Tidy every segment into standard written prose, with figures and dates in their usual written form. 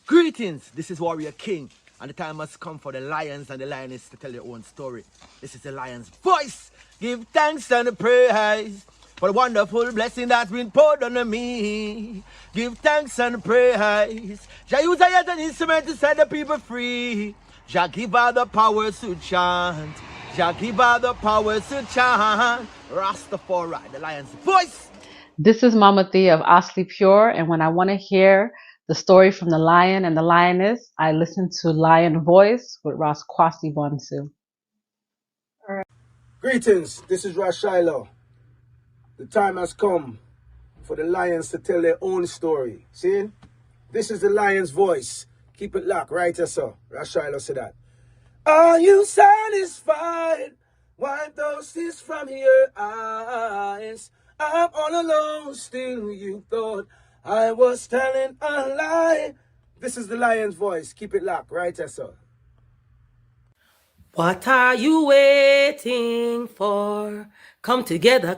Greetings, this is Warrior King, and the time has come for the lions and the lioness to tell their own story. This is the lion's voice. Give thanks and praise for the wonderful blessing that's been poured on me. Give thanks and praise. Jah use I as an instrument to set the people free. Jah give her the power to chant. Jah give her the power to chant. Rastafari, the lion's voice. This is Mama Thea of Asli Pure, and when I want to hear the story from the lion and the lioness, I listen to Lion Voice with Ras Kwasi Bonsu. Greetings, this is Ras Ayalew. The time has come for the lions to tell their own story. See? This is the lion's voice. Keep it locked, right, sir? Ras Ayalew said that. Are you satisfied? Wipe those tears from your eyes. I'm all alone, still you thought I was telling a lie. This is the lion's voice. Keep it locked, right, sir? What are you waiting for? Come together,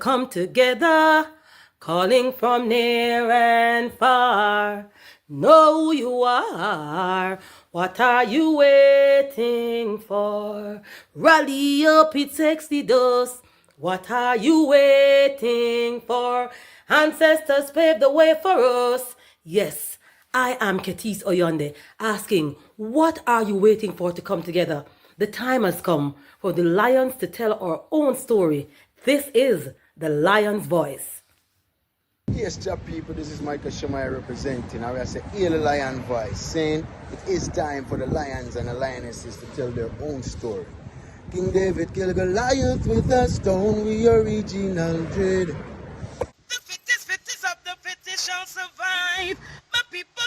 calling from near and far. Know who you are. What are you waiting for? Rally up, it takes the dust. What are you waiting for? Ancestors paved the way for us. Yes, I am Ketis Oyonde, asking, what are you waiting for to come together? The time has come for the lions to tell our own story. This is the lion's voice. Yes, job people, this is Michael Shamai representing. I will say, hear the lion voice, saying it is time for the lions and the lionesses to tell their own story. King David killed Goliath with a stone, we original dread. The fittest of the fittest shall survive. My people,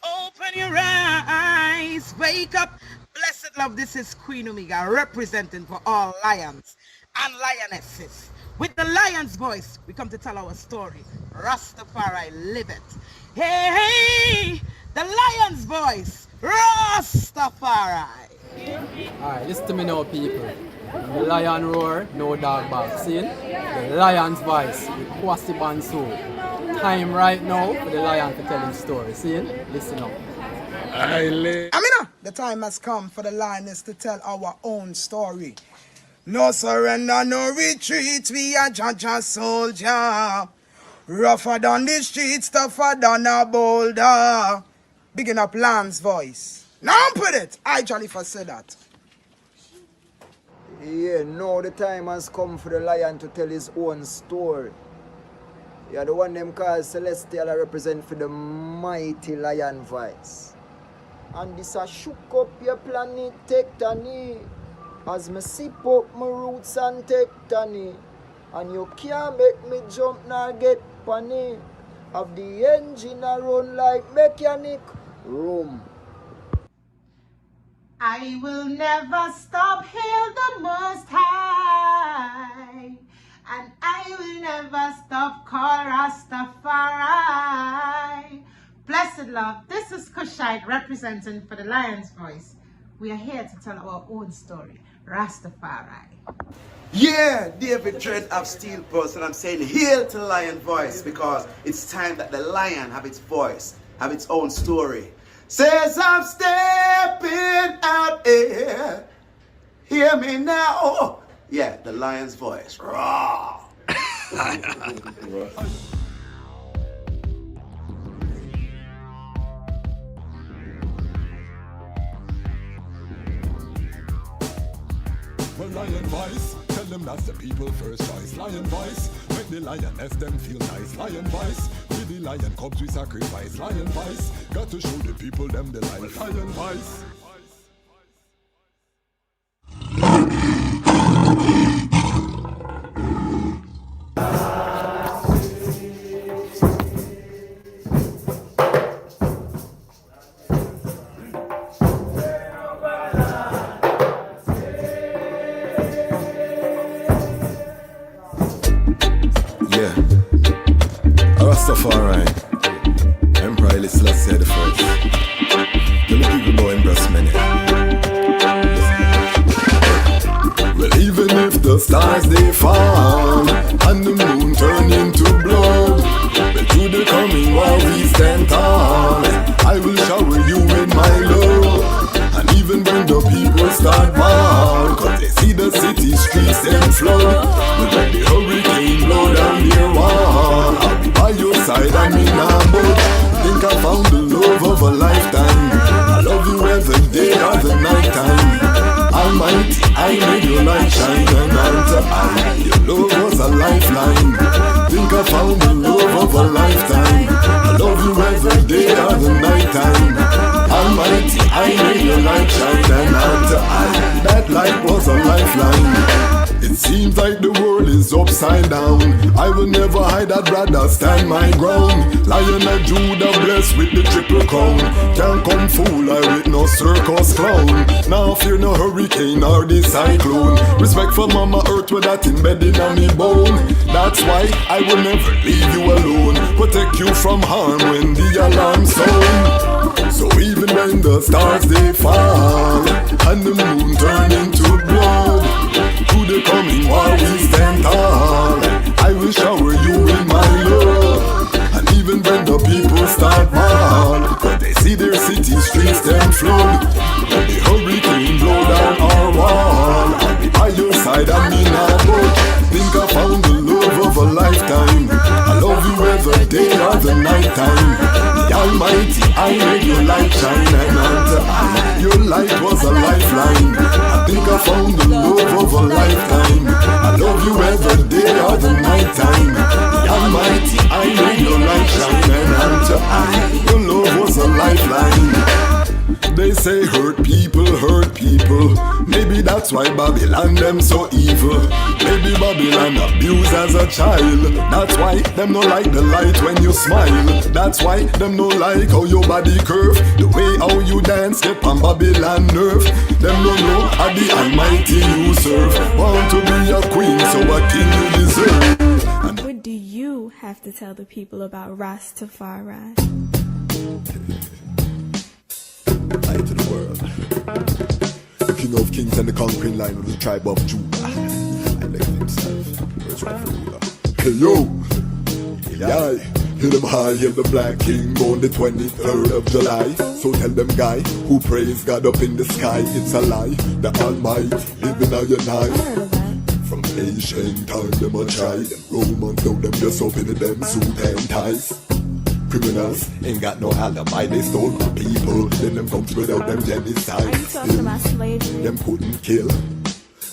open your eyes. Wake up. Blessed love, this is Queen Omega representing for all lions and lionesses. With the lion's voice, we come to tell our story. Rastafari, live it. Hey, the lion's voice, Rastafari. Alright, listen to me now, people. The lion roar, no dog bark. See? The lion's voice with Kwasi Bonsu. Time right now for the lion to tell his story. See? Listen up. Amina, the time has come for the lioness to tell our own story. No surrender, no retreat, we are Jaja soldier. Rougher than the streets, tougher than a boulder. Bigging up Lamb's voice. Now put it, I Jalifa said that. Yeah, now the time has come for the lion to tell his own story. Yeah, the one them called Celestial I represent for the mighty lion voice. And this a shook up your planet tectonic. As me sip up my roots and tectonic. And you can't make me jump nor get panic. Have the engine a run like mechanic. Room. I will never stop, hail the Most High, and I will never stop, call Rastafari. Blessed love, this is Kushite representing for the Lion's Voice. We are here to tell our own story, Rastafari. Yeah, David Dread of Steel Pulse, and I'm saying hail to the lion voice because it's time that the lion have its voice, have its own story. Says I'm stepping out here. Hear me now. Yeah, the lion's voice. Raw. Well, lion voice, tell them that's the people first choice. Lion voice, make the lioness them feel nice. Lion voice, with the lion cubs we sacrifice. Lion voice, got to show the people them the life. Lion voice. Ras Tafari, Emperor Haile Selassie the first. Tell the people about him breast many. Well, even if the stars they fall and the moon turn into blood, but to the coming war we stand tall. I will shower whether day or the night time. Almighty, I made your light shine, and unto I, that light was a lifeline. It seems like the world is upside down. I will never hide, I'd rather stand my ground. Lion of Judah blessed with the triple crown. Can't come fool I with no circus clown. Now fear no hurricane or the cyclone. Respect for Mama Earth with that embedded on me bone. That's why I will never leave you alone. Protect you from harm when the alarm sound. So even when the stars they fall and the moon turn into blood, to the coming war we stand tall. I will shower you with my love. And even when the people start mal, when they see their city streets them flood, when the hurricane blow down our wall, I'll be by your side and me not budge. Think I found the love of a lifetime. I love you every day or the night time. The Almighty, I made your light shine, and unto I, your light was a lifeline. I think I found the love of a lifetime. I love you every day or the night time. The Almighty, I made your light shine, and unto I, your love was a lifeline. They say hurt people, maybe that's why Babylon them so evil. Maybe Babylon abused as a child. That's why them no like the light when you smile. That's why them no like how your body curve. The way how you dance get on Babylon nerve. Them no know how the Almighty you serve. Want to be a queen, so a king you deserve. What do you have to tell the people about Ras Tafari? Light to the world. The king of kings and the conquering line of the tribe of Judah. I left himself. Where's my ruler? Hey yo! Yeah. Hear them high, hear the black king born the 23rd of July. So tell them guy who praise God up in the sky, it's a lie. The Almighty living on your night. From ancient time them a try. Them Romans know them just open them suit and ties. Criminals ain't got no alibi, they stole my people. Then them come without them genocide. Are you talking about slavery? Them couldn't kill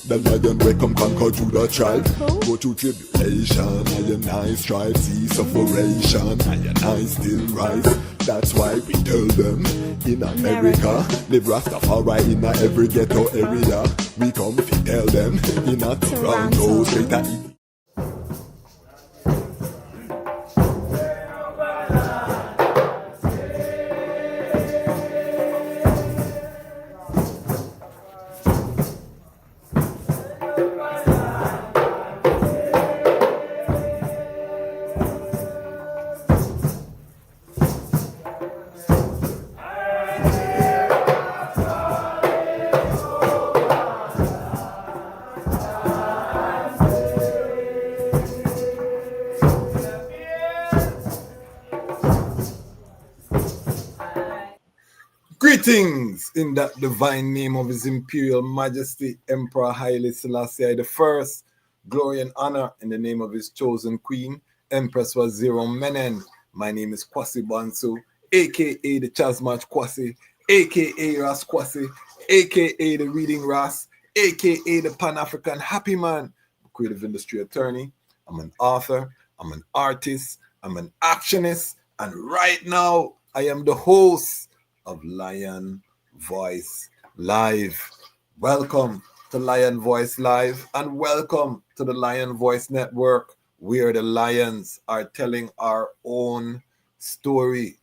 the lion we come conquer Judah tribe. Go through tribulation, and I strive, see sufferation, and I still rise. That's why we tell them in America, live Rastafari in every ghetto area. We come to tell them in a Toronto, straight at it. Greetings in that divine name of His Imperial Majesty Emperor Haile Selassie I. Glory and honor in the name of His chosen Queen, Empress Waziri Menen. My name is Kwasi Bansu, aka the Chasmach Kwasi, aka Ras Kwasi, aka the Reading Ras, aka the Pan-African Happy Man, creative industry attorney. I'm an author, I'm an artist, I'm an actionist, and right now I am the host of Lion Voice Live. Welcome to Lion Voice Live, and welcome to the Lion Voice Network, where the lions are telling our own story.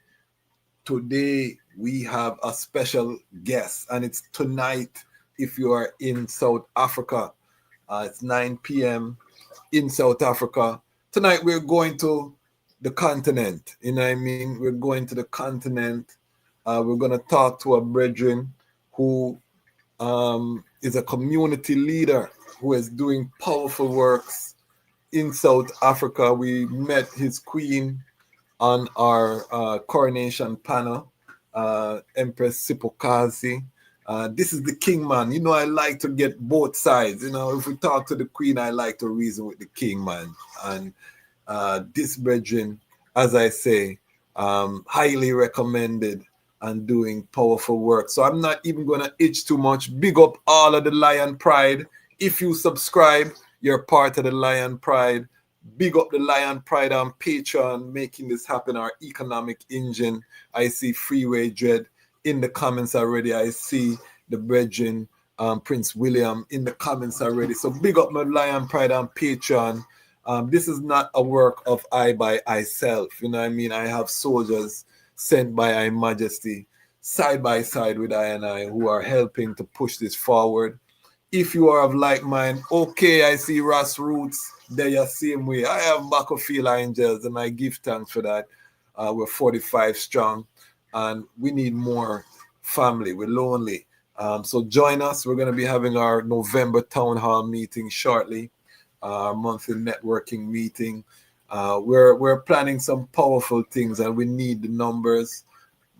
Today we have a special guest, and it's tonight if you are in South Africa. It's 9 p.m. in South Africa. Tonight we're going to the continent. You know what I mean? We're going to the continent. We're going to talk to a brethren who is a community leader who is doing powerful works in South Africa. We met his queen on our coronation panel, Empress Sipokazi. This is the king, man. You know, I like to get both sides. You know, if we talk to the queen, I like to reason with the king, man. And this brethren, as I say, highly recommended and doing powerful work. So I'm not even going to itch too much. Big up all of the Lion Pride. If you subscribe, you're part of the Lion Pride. Big up the Lion Pride and Patreon making this happen, our economic engine. I see Freeway Dread in the comments already. I see the brethren, Prince William in the comments already. So big up my Lion Pride and Patreon. This is not a work of I by myself. You know what I mean? I have soldiers sent by Her Majesty side by side with I and I who are helping to push this forward. If you are of like mind, okay, I see Ras Roots there the same way. I have Battlefield Angels and I give thanks for that. We're 45 strong and we need more family. We're lonely. So join us. We're going to be having our November town hall meeting shortly, our monthly networking meeting. We're planning some powerful things and we need the numbers.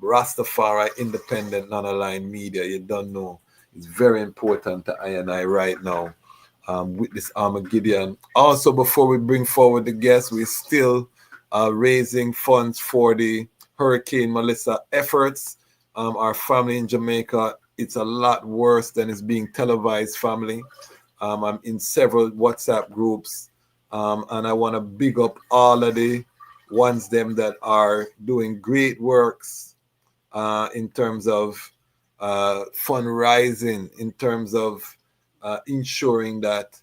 Rastafari, independent, non-aligned media, you don't know. It's very important to I and I right now with this Armageddon. Also, before we bring forward the guests, we're still raising funds for the Hurricane Melissa efforts. Our family in Jamaica, it's a lot worse than it's being televised, family. I'm in several WhatsApp groups, and I want to big up all of the ones them that are doing great works in terms of fundraising, in terms of ensuring that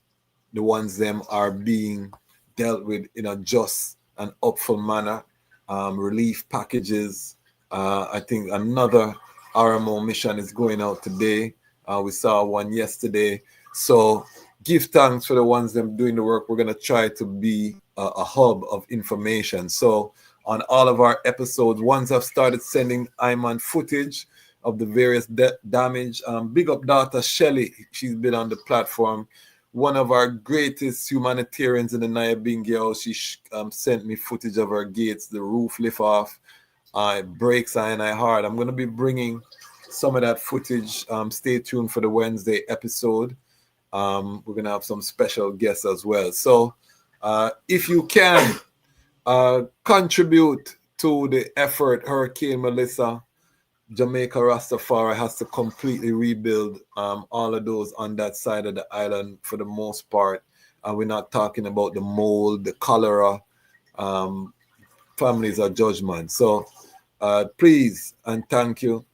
the ones them are being dealt with in a just and upful manner. Relief packages. I think another RMO mission is going out today. We saw one yesterday. So give thanks for the ones them doing the work. We're going to try to be a hub of information. So on all of our episodes, ones have started sending Iman footage of the various damage. Big up daughter Shelly. She's been on the platform. One of our greatest humanitarians in the Nyabingi house. She sent me footage of her gates. The roof lift off. It breaks I and I hard. I'm going to be bringing some of that footage. Stay tuned for the Wednesday episode. We're going to have some special guests as well. So if you can contribute to the effort, Hurricane Melissa, Jamaica Rastafari has to completely rebuild all of those on that side of the island for the most part. We're not talking about the mold, the cholera. Families are judgment. So please and thank you.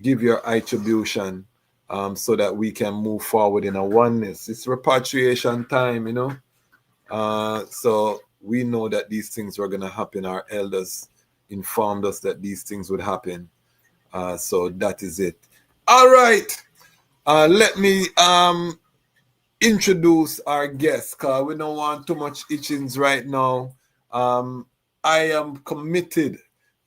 Give your attribution so that we can move forward in a oneness. It's repatriation time, you know. So we know that these things were going to happen. Our elders informed us that these things would happen. So that is it. All right. Let me introduce our guests because we don't want too much itchings right now. I am committed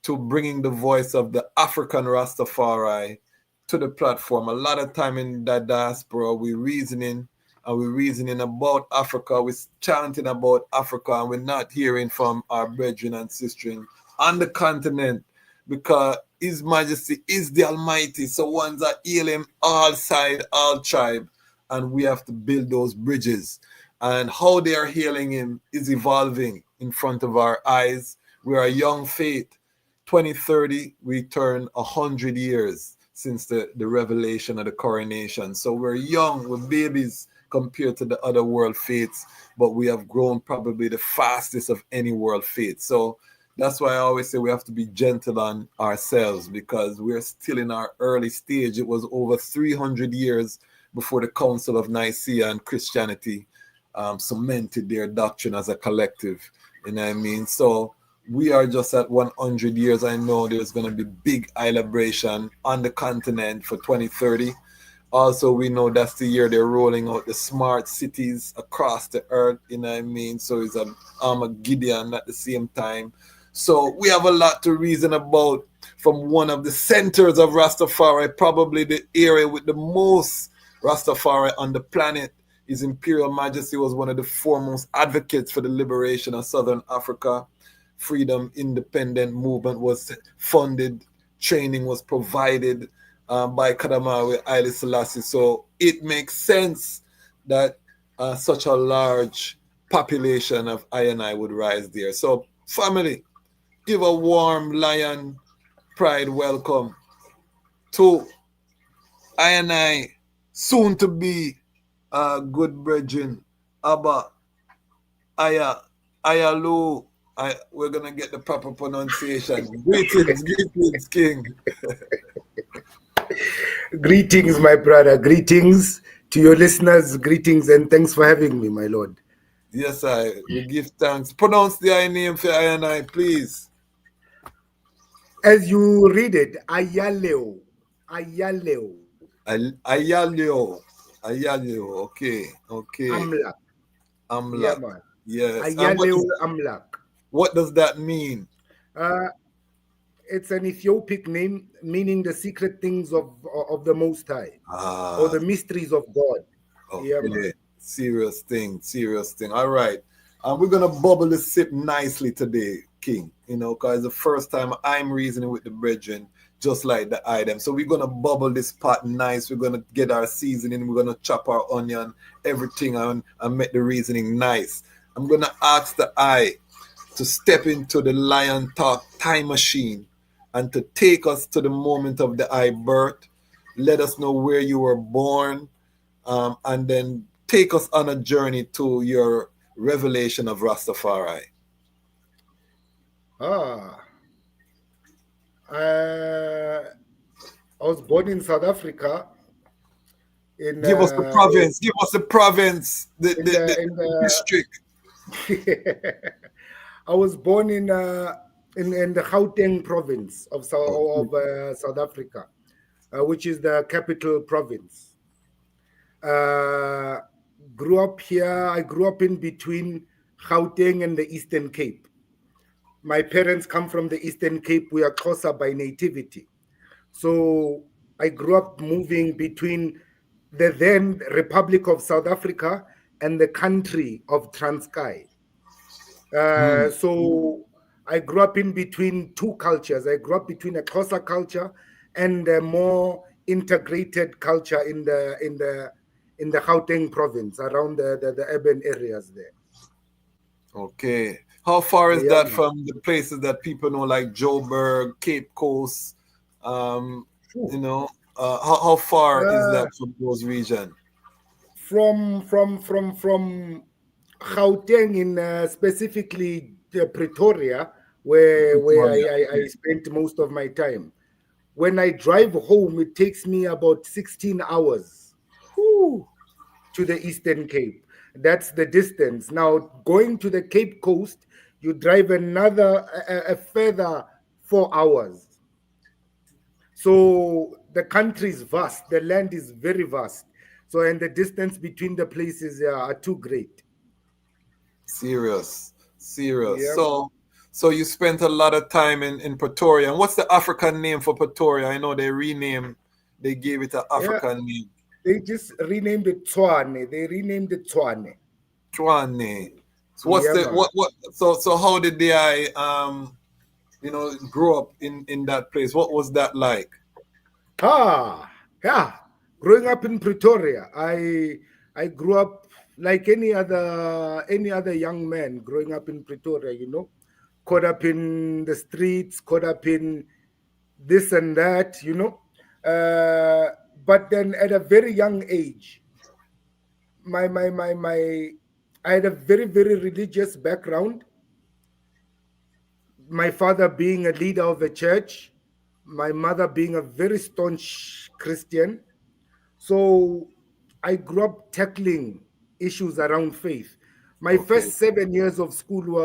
to bringing the voice of the African Rastafari to the platform. A lot of time in the diaspora, we're reasoning about Africa. We're chanting about Africa, and we're not hearing from our brethren and sistren on the continent because His Majesty is the Almighty. So ones that heal him all side, all tribe, and we have to build those bridges. And how they are healing him is evolving in front of our eyes. We are a young faith. 2030, we turn 100 years since the revelation of the coronation. So we're young, we're babies compared to the other world faiths, but we have grown probably the fastest of any world faith. So that's why I always say we have to be gentle on ourselves because we're still in our early stage. It was over 300 years before the Council of Nicaea and Christianity cemented their doctrine as a collective. You know what I mean? So we are just at 100 years. I know there's going to be big celebration on the continent for 2030. Also, we know that's the year they're rolling out the smart cities across the earth. You know what I mean? So it's an Armageddon at the same time. So we have a lot to reason about from one of the centers of Rastafari, probably the area with the most Rastafari on the planet. His Imperial Majesty was one of the foremost advocates for the liberation of Southern Africa. Freedom, independent movement was funded, training was provided by Kadamawi Haile Selassie. So it makes sense that such a large population of I and I would rise there. So family, give a warm Lion Pride welcome to I and I, soon to be good brethren, Abba Ayalew Ayalew. We're gonna get the proper pronunciation. Greetings, King. Greetings, my brother. Greetings to your listeners. Greetings and thanks for having me, my lord. Yes, we give thanks. Pronounce the I name for I and I, please. As you read it, Ayalew. Ayalew. Ayalew. Okay. Amlak. Amlak. Yeah, man. Yes. Ayalew Amlak. What does that mean? It's an Ethiopic name meaning the secret things of the Most High, or the mysteries of God. Okay. Yeah, man. Serious thing. All right. We're gonna bubble the sip nicely today, King. Because the first time I'm reasoning with the brethren, just like the item. So we're gonna bubble this pot nice. We're gonna get our seasoning. We're gonna chop our onion, everything, and make the reasoning nice. I'm gonna ask the eye to step into the Lion Talk time machine and to take us to the moment of the eye birth. Let us know where you were born, and then take us on a journey to your revelation of Rastafari. I was born in South Africa. Give us the province. The district. I was born in the Gauteng province of South Africa, which is the capital province. Grew up here. I grew up in between Gauteng and the Eastern Cape. My parents come from the Eastern Cape. We are Xhosa by nativity. So I grew up moving between the then Republic of South Africa and the country of Transkei. So I grew up in between two cultures. I grew up between a Xhosa culture and a more integrated culture in the Gauteng province, around the urban areas there. Okay. How far is that from the places that people know, like Joburg, Cape Coast? How far is that from those regions? From Gauteng, in specifically Pretoria, where I spent most of my time. When I drive home, it takes me about 16 hours to the Eastern Cape. That's the distance. Now, going to the Cape Coast, you drive a further 4 hours. So the country is vast. The land is very vast. So, and the distance between the places are too great. Serious. Yeah. So you spent a lot of time in Pretoria. And what's the African name for Pretoria? I know they gave it an African name. They just renamed it Tshwane. Tshwane. So so how did they grow up in that place? What was that like? Growing up in Pretoria, I grew up like any other young man growing up in Pretoria, caught up in the streets, caught up in this and that, but then at a very young age, I had a very, very religious background. My father being a leader of a church, my mother being a very staunch Christian. So I grew up tackling issues around faith. My first 7 years of school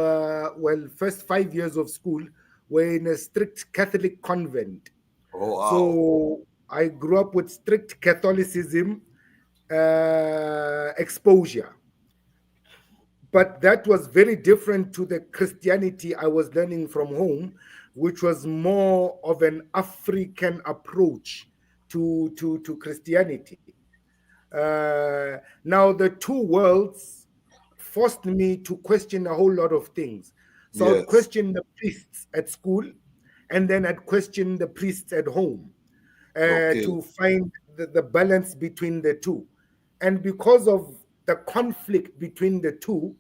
first 5 years of school were in a strict Catholic convent. Oh, wow. So I grew up with strict Catholicism exposure. But that was very different to the Christianity I was learning from home, which was more of an African approach to Christianity. Now, the two worlds forced me to question a whole lot of things. So I'd question the priests at school, and then I'd question the priests at home to find the balance between the two. And because of the conflict between the two,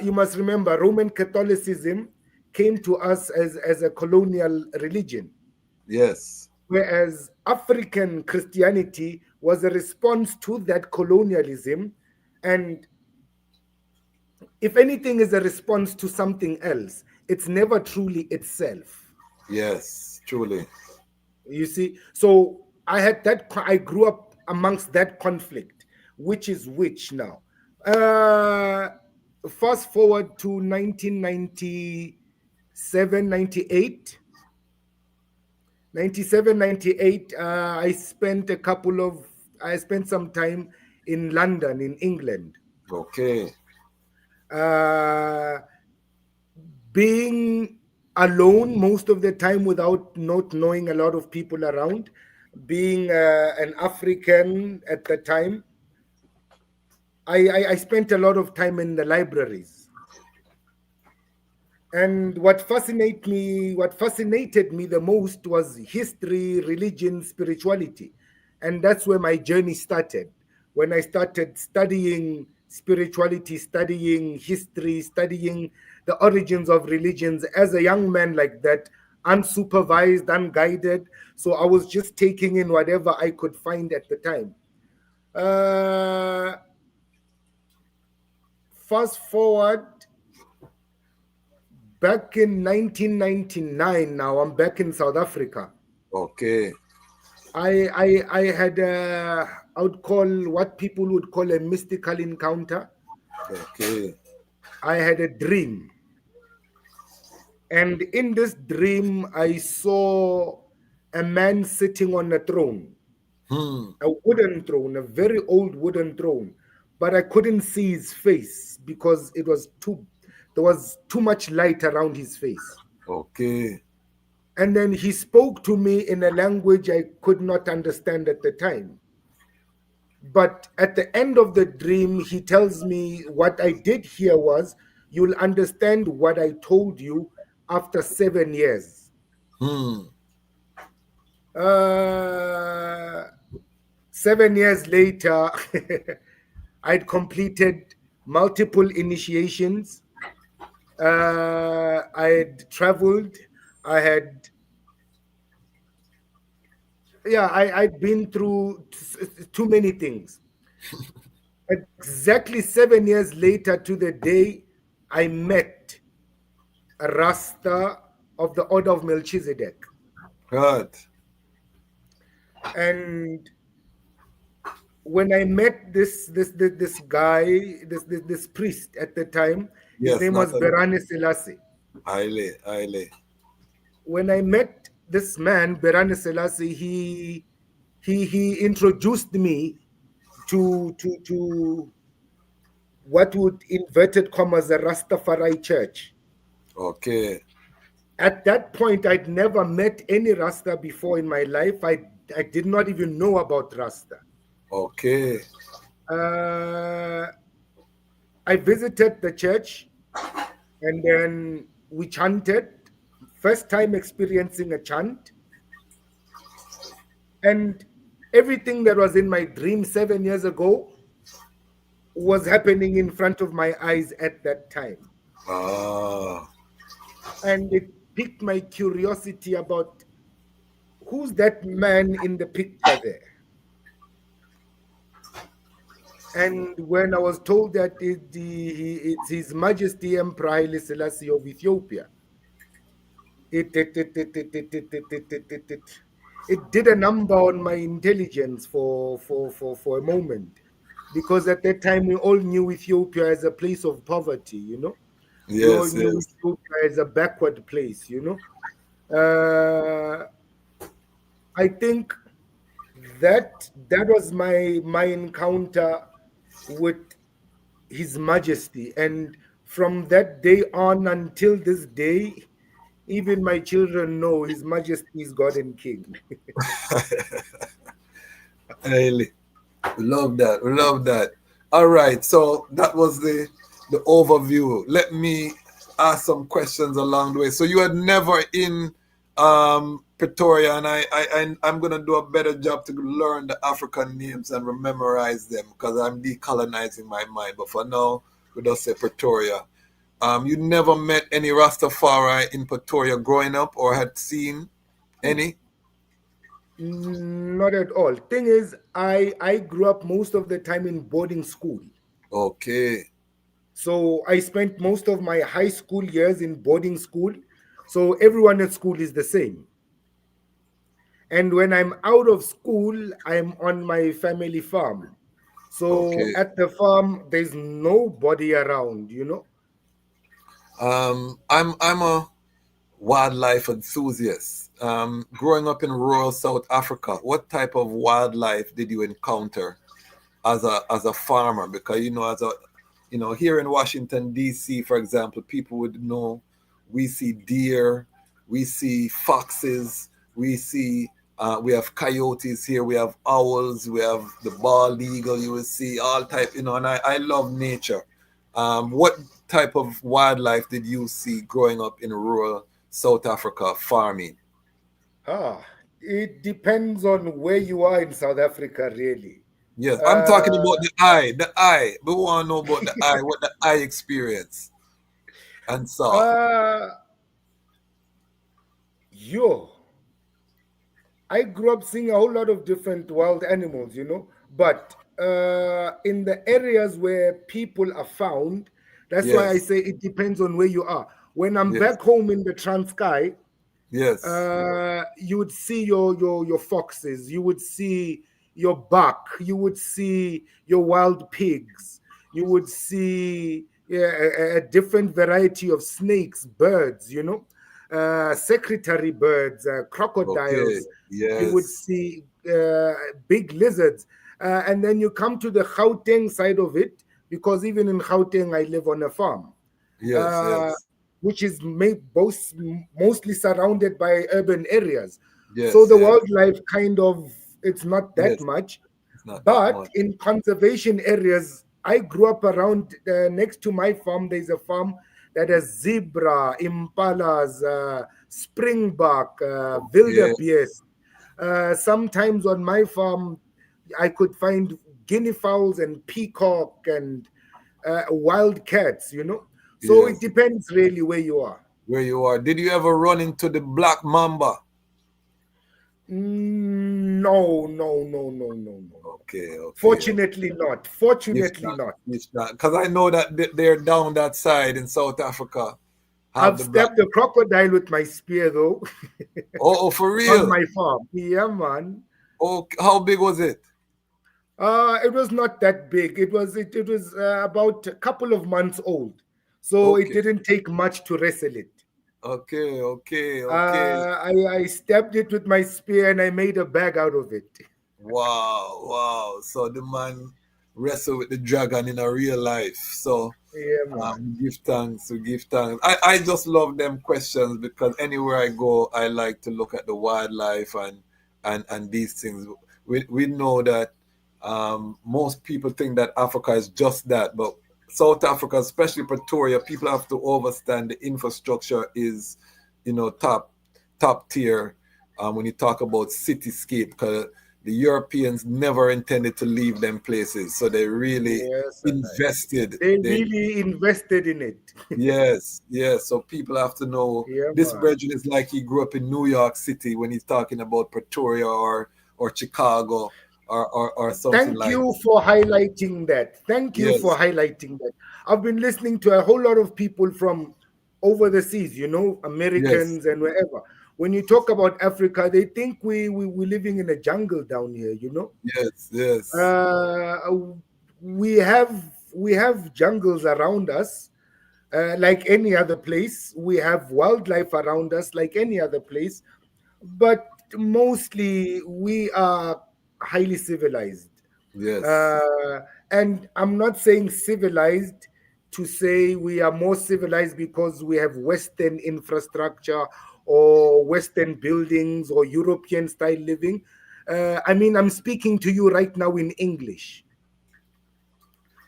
you must remember, Roman Catholicism came to us as a colonial religion. Yes. Whereas African Christianity was a response to that colonialism, and if anything is a response to something else, it's never truly itself. Yes, truly. You see, so I had that. I grew up amongst that conflict, which is which now. Uh, Fast forward to 1997, 98. 97, 98, I spent some time in London, in England. Okay. Uh, Being alone most of the time without not knowing a lot of people around, being an African at the time, I spent a lot of time in the libraries. And what fascinated me the most was history, religion, spirituality. And that's where my journey started. When I started studying spirituality, studying history, studying the origins of religions as a young man like that, unsupervised, unguided. So I was just taking in whatever I could find at the time. Uh, Fast forward back in 1999. Now I'm back in South Africa. Okay. I had I would call what people would call a mystical encounter. Okay. I had a dream, and in this dream I saw a man sitting on a throne, a wooden throne, a very old wooden throne, but I couldn't see his face because there was too much light around his face. Okay. And then he spoke to me in a language I could not understand at the time. But at the end of the dream, he tells me what I did here was, you'll understand what I told you after 7 years. 7 years later, I'd completed multiple initiations. I had traveled. I'd been through too many things. Exactly 7 years later to the day, I met a Rasta of the Order of Melchizedek. Good. And when I met this guy, this priest at the time, his Yes, name was Nathan. Berane Selassie. Aile. When I met this man, Berane Selassie, he introduced me to what would inverted commas a Rastafari church. Okay. At that point, I'd never met any Rasta before in my life. I did not even know about Rasta. Okay. I visited the church, and then we chanted. First time experiencing a chant. And everything that was in my dream 7 years ago was happening in front of my eyes at that time. And it piqued my curiosity about who's that man in the picture there. And when I was told that it's His Majesty Emperor Haile Selassie of Ethiopia, it did a number on my intelligence for a moment. Because at that time, we all knew Ethiopia as a place of poverty, you know. We all knew Ethiopia as a backward place, you know. I think that was my encounter with His Majesty. And from that day on until this day, even my children know His Majesty is God and King. Really. We love that. All right, so that was the overview. Let me ask some questions along the way. So you had never in Pretoria, and I'm gonna do a better job to learn the African names and memorize them because I'm decolonizing my mind. But for now, we just say Pretoria. You never met any Rastafari in Pretoria growing up or had seen any? Not at all. Thing is, I grew up most of the time in boarding school. Okay. So I spent most of my high school years in boarding school. So everyone at school is the same. And when I'm out of school, I'm on my family farm. So Okay. at the farm, there's nobody around, I'm a wildlife enthusiast. Growing up in rural South Africa, what type of wildlife did you encounter as a farmer? Because here in Washington D.C., for example, people would know we see deer, we see foxes, we have coyotes here, we have owls, we have the bald eagle. You will see all type, and I love nature. What type of wildlife did you see growing up in rural South Africa farming? It depends on where you are in South Africa, really. Yes, I'm talking Uh, about the eye. The eye. We want to know about the eye, what the eye experience and saw. uh, yo, I grew up seeing a whole lot of different wild animals, but in the areas where people are found, that's why I Yes, say it depends on where you are. When I'm yes, back home in the Transkei, yes. you would see your foxes, you would see your buck, you would see your wild pigs, you would see, yeah, a different variety of snakes, birds, secretary birds, Okay, crocodiles. You would yes, see big lizards, and then you come to the Gauteng side of it, because even in Gauteng I live on a farm, yes, uh, yes, which is mostly surrounded by urban areas. So yes, the yes, wildlife kind of, it's not that yes. much. It's not that But much. in conservation areas, I grew up around, next to my farm. There's a farm that has zebra, impalas, springbok, Yeah, wildebeest. Sometimes on my farm, I could find guinea fowls and peacock and wild cats. So it yes. depends really where you are. Where you are. Did you ever run into the black mamba? No, no, no, no, no, no, no. Okay, okay, okay. Fortunately not. If Fortunately not, not. if not, because I know that they're down that side in South Africa. Have I've the black. stabbed a crocodile with my spear though, Oh, for on real? my farm. Yeah, man. Oh, how big was it? It was not that big. It was about a couple of months old, so it Okay, didn't take much to wrestle it. okay, okay, okay. I stabbed it with my spear and I made a bag out of it. Wow, wow. So the man wrestled with the dragon in a real life. So Yeah, man. we give thanks, we give thanks. I just love them questions because anywhere I go, I like to look at the wildlife and these things. We know that most people think that Africa is just that, but South Africa, especially Pretoria, people have to understand the infrastructure is, top tier when you talk about cityscape, because the Europeans never intended to leave them places, so they really Yes, invested. they They really invested in it. Yes, yes. So people have to know Yeah, this man. Virgin is like he grew up in New York City when he's talking about Pretoria or Chicago or something Thank like you that. for highlighting that. Thank you for Yes, highlighting that. I've been listening to a whole lot of people from over the seas, yes, Americans and wherever. When you talk about Africa, they think we're living in a jungle down here. yes, yes, Uh, we have we have jungles around us, like any other place. We have wildlife around us, like any other place, but mostly we are highly civilized. yes, Uh, and I'm not saying civilized to say we are more civilized because we have Western infrastructure or Western buildings or European style living. I mean, I'm speaking to you right now in English.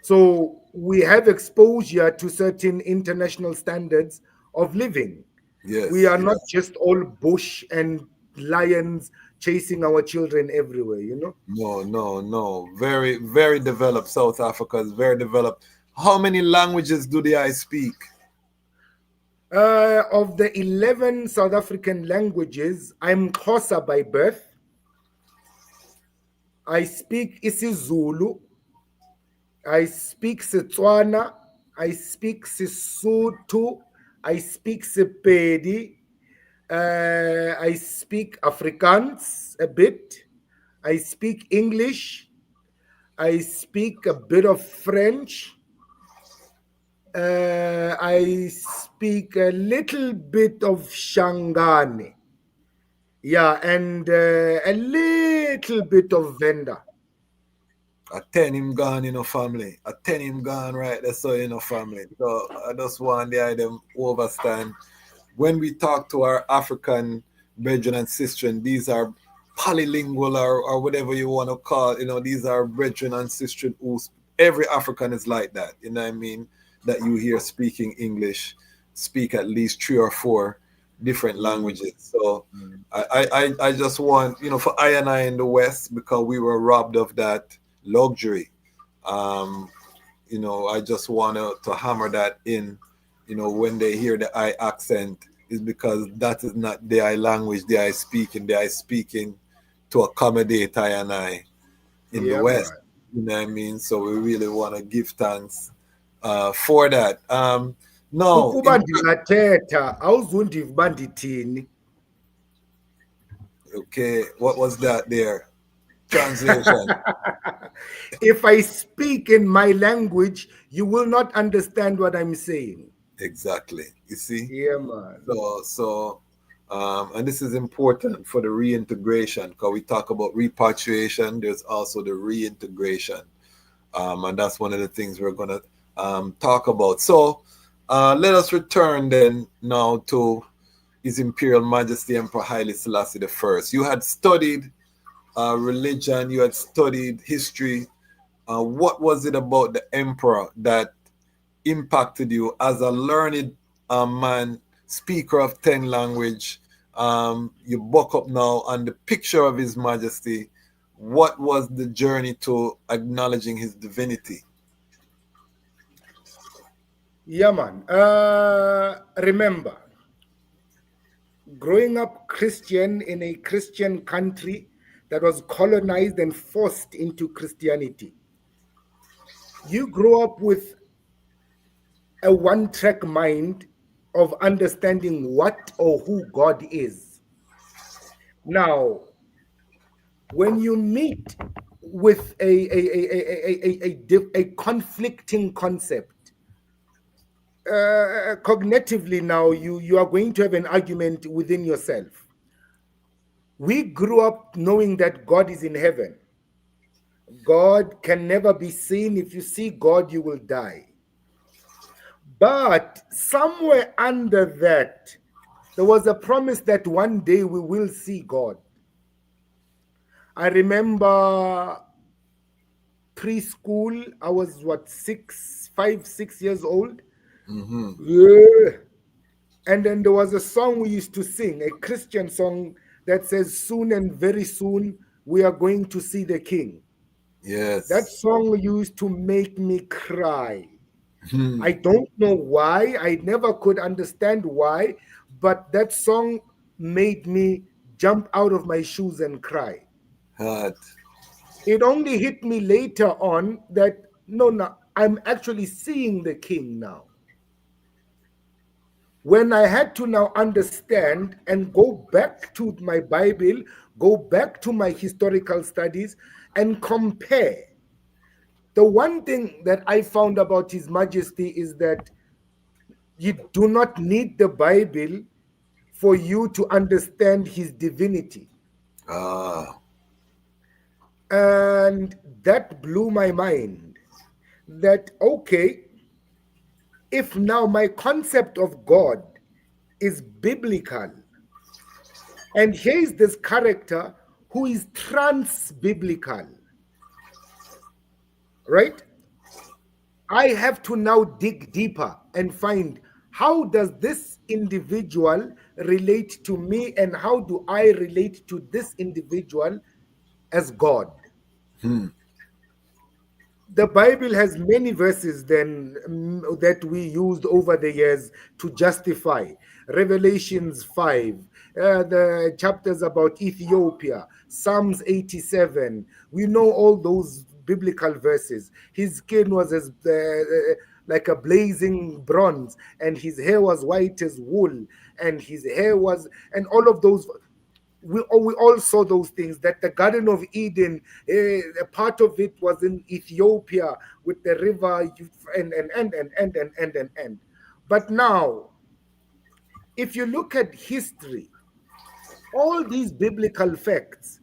So we have exposure to certain international standards of living. We yes, are not yes. just all bush and lions chasing our children everywhere. No, no, no. Very, very developed. South Africa is very developed. How many languages do the I speak? Of the 11 South African languages, I'm Xhosa by birth. I speak isiZulu. I speak Setswana. I speak Sesotho, I speak Sepedi, I speak Afrikaans a bit, I speak English, I speak a bit of French, I speak a little bit of Shangani. Yeah, and a little bit of Venda. I ten him gone in a family. I ten him gone right there so in a family. So I just want the item overstand. When we talk to our African brethren and sistren, these are polylingual or whatever you want to call it. You know, these are brethren and sistren who every African is like that. You know what I mean? That you hear speaking English, speak at least 3 or 4 different languages. So I just want, you know, for I and I in the West, because we were robbed of that luxury. You know, I just want to hammer that in, you know, when they hear the I accent, is because that is not the I language they are speaking to accommodate I and I in the West. Man. You know what I mean? So we really want to give thanks for that. No. Ukuba ndingathetha awuzundiva ndithini. Okay, what was that there? Translation. If I speak in my language, you will not understand what I'm saying. Exactly. You see? Yeah, man. So and this is important for the reintegration, because we talk about repatriation. There's also the reintegration. And that's one of the things we're going to talk about. So let us return then now to His Imperial Majesty Emperor Haile Selassie I. You had studied religion, you had studied history. What was it about the emperor that impacted you as a learned man, speaker of 10 language? You buck up now on the picture of His Majesty. What was the journey to acknowledging his divinity? Yeah, man. Remember, growing up Christian in a Christian country that was colonized and forced into Christianity, you grow up with a one-track mind of understanding what or who God is. Now, when you meet with a conflicting concept, cognitively now you are going to have an argument within yourself. We grew up knowing that God is in heaven. God can never be seen. If you see God, you will die. But somewhere under that, there was a promise that one day we will see God. I remember preschool, I was 5, 6 years old. Mm-hmm. Yeah. And then there was a song we used to sing, a Christian song that says, soon and very soon we are going to see the King. Yes. That song used to make me cry. I don't know why. I never could understand why, but that song made me jump out of my shoes and cry. Hard. It only hit me later on that, no, I'm actually seeing the King now. When I had to now understand and go back to my Bible, go back to my historical studies and compare. The one thing that I found about His Majesty is that you do not need the Bible for you to understand His divinity. And that blew my mind. That, okay, if now my concept of God is biblical, and here is this character who is trans-biblical, right? I have to now dig deeper and find, how does this individual relate to me, and how do I relate to this individual as God? The Bible has many verses then that we used over the years to justify. Revelations 5, the chapters about Ethiopia, Psalms 87. We know all those biblical verses. His skin was as like a blazing bronze, and his hair was white as wool, and his hair was, and all of those. We all saw those things, that the Garden of Eden, a part of it was in Ethiopia with the river, and. But now, if you look at history, all these biblical facts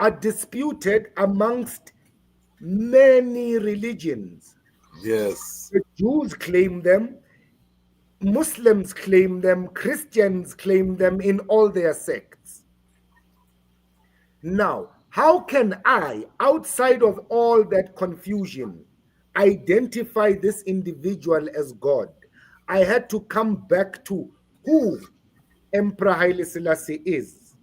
are disputed amongst many religions. Yes. The Jews claim them, Muslims claim them, Christians claim them in all their sects. Now, how can I, outside of all that confusion, identify this individual as God? I had to come back to who Emperor Haile Selassie is.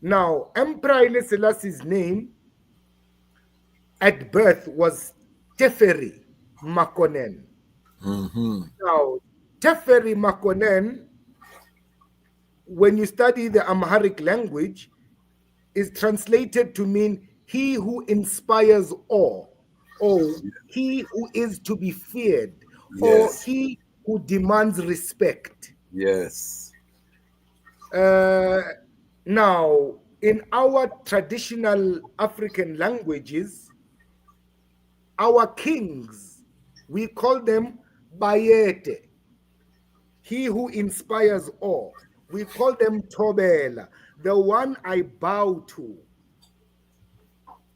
Now, Emperor Haile Selassie's name at birth was Teferi Makonnen. Now, Teferi Makonnen, when you study the Amharic language, is translated to mean he who inspires awe, or he who is to be feared, or he who demands respect. Yes. Now, in our traditional African languages, our kings, we call them Bayete, he who inspires awe. We call them Tobela, the one I bow to.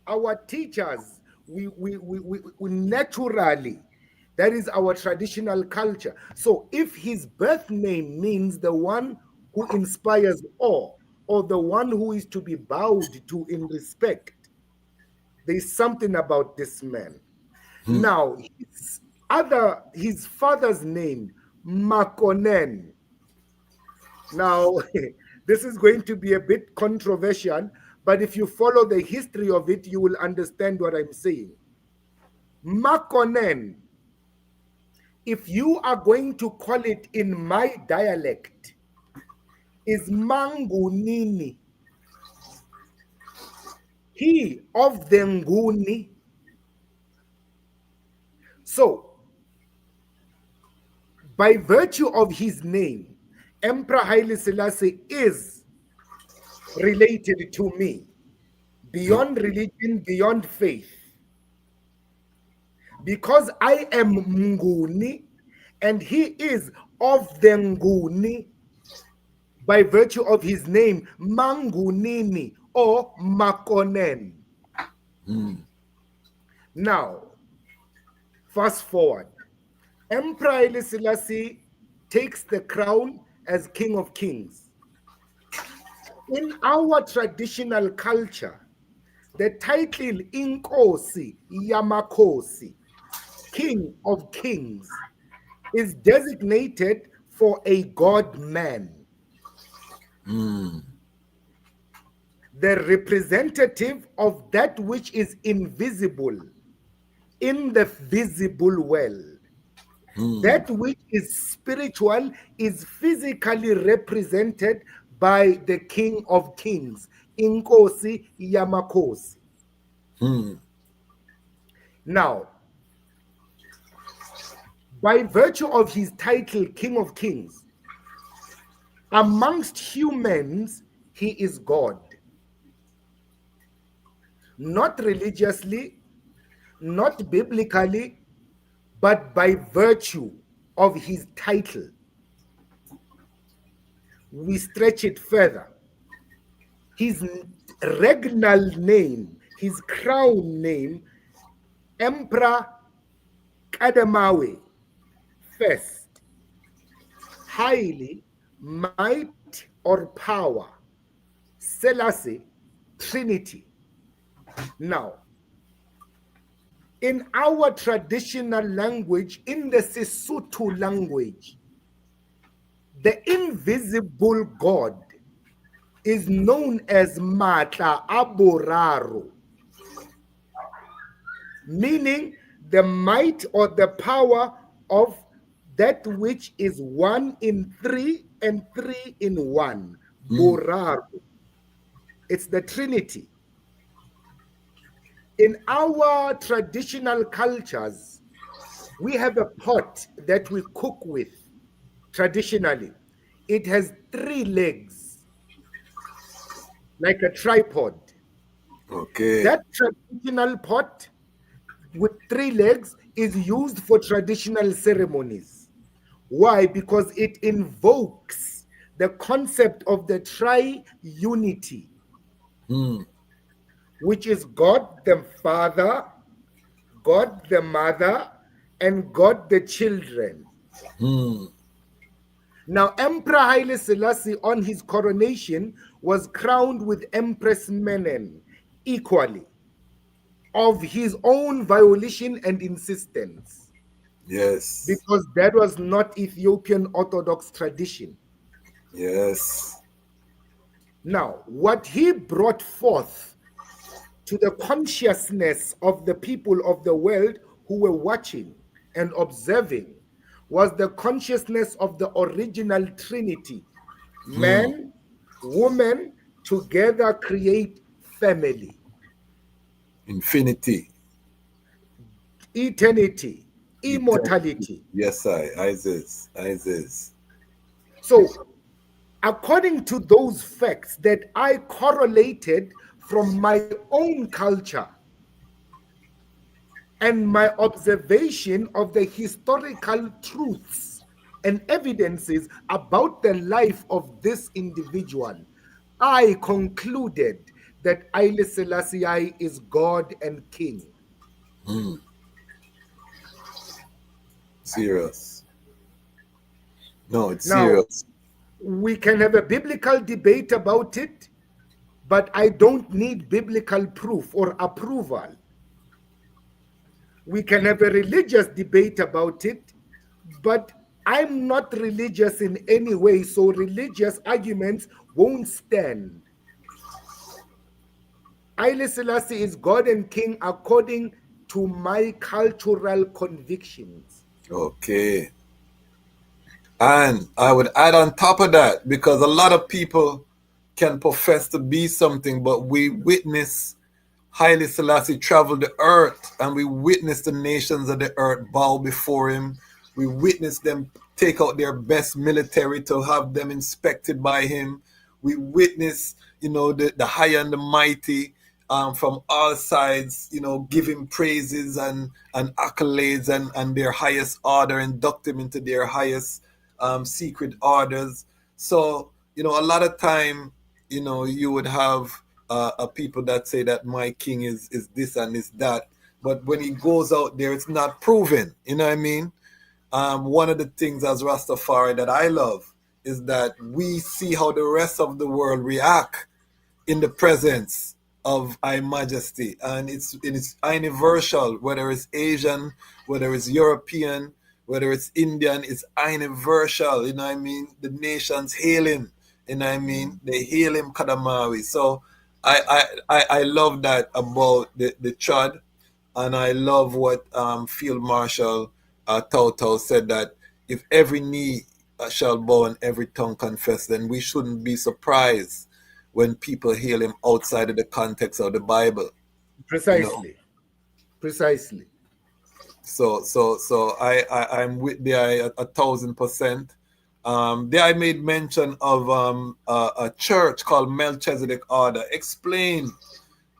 Our teachers, we naturally, that is our traditional culture. So if his birth name means the one who inspires awe, or the one who is to be bowed to in respect, there's something about this man. Now, his father's name, Makonnen. Now, this is going to be a bit controversial, but if you follow the history of it, you will understand what I'm saying. Makonnen, if you are going to call it in my dialect, is Mangunini. He of the Nguni. So, by virtue of his name, Emperor Haile Selassie is related to me, beyond religion, beyond faith. Because I am Nguni, and he is of the Nguni, by virtue of his name, Mangunini, or Makonnen. Now, fast forward. Emperor Haile Selassie takes the crown as King of Kings. In our traditional culture, the title Inkosi Yamakosi, King of Kings, is designated for a God-man. The representative of that which is invisible in the visible world. That which is spiritual is physically represented by the King of Kings, Inkosi Yamakosi. Now, by virtue of his title, King of Kings, amongst humans, he is God. Not religiously, not biblically, but by virtue of his title. We stretch it further. His regnal name, his crown name, Emperor Kadamawe, first, highly, might or power, Selassie, Trinity. Now, in our traditional language, in the Sesotho language, the invisible God is known as Matla Aboraro, meaning the might or the power of that which is 1 in 3 and 3 in 1. Boraro. It's the Trinity. In our traditional cultures, We have a pot that we cook with traditionally. It has 3 legs, like a tripod. Okay. That traditional pot with 3 legs is used for traditional ceremonies. Why? Because it invokes the concept of the tri-unity, which is God the Father, God the Mother, and God the children. Now, Emperor Haile Selassie on his coronation was crowned with Empress Menen equally, of his own violation and insistence, Yes. because that was not Ethiopian Orthodox tradition. Yes. Now, what he brought forth to the consciousness of the people of the world who were watching and observing was the consciousness of the original Trinity. Man, woman, together create family, Infinity. eternity, Eternity. immortality. Yes, Isis. So, according to those facts that I correlated from my own culture and my observation of the historical truths and evidences about the life of this individual, I concluded that Haile Selassie is God and King. Serious. No, it's Now, serious. we can have a biblical debate about it, but I don't need biblical proof or approval. We can have a religious debate about it, but I'm not religious in any way, so religious arguments won't stand. Haile Selassie is God and King according to my cultural convictions. Okay. And I would add on top of that, because a lot of people can profess to be something, but we witness Haile Selassie travel the earth, and we witness the nations of the earth bow before him. We witness them take out their best military to have them inspected by him. We witness, the high and the mighty from all sides, give him praises and accolades and their highest order, induct him into their highest secret orders. So, a lot of time, you would have people that say that my king is this and is that, but when he goes out there, it's not proven. You know what I mean? One of the things as Rastafari that I love is that we see how the rest of the world react in the presence of High Majesty, and it's universal, whether it's Asian, whether it's European, whether it's Indian, it's universal. You know what I mean? The nations hail him. You know what I mean? They hail him Kadamawi. So I love that about the Chad, and I love what Field Marshal Tau said, that if every knee shall bow and every tongue confess, then we shouldn't be surprised when people hail him outside of the context of the Bible. Precisely. Precisely. So I'm with the 1,000%. There I made mention of a church called Melchizedek Order. Explain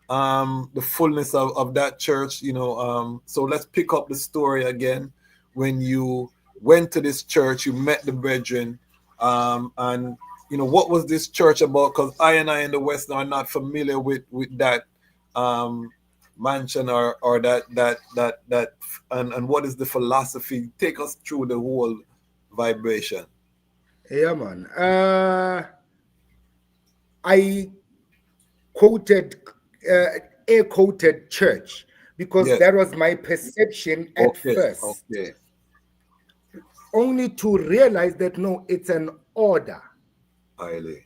the fullness of that church, so let's pick up the story again. When you went to this church, you met the brethren, and what was this church about? Because I in the West are not familiar with that mansion or that and what is the philosophy? Take us through the whole vibration. Yeah, man. I quoted air quoted church because that was my perception at first. Okay. Only to realize that no, it's an order. Highly.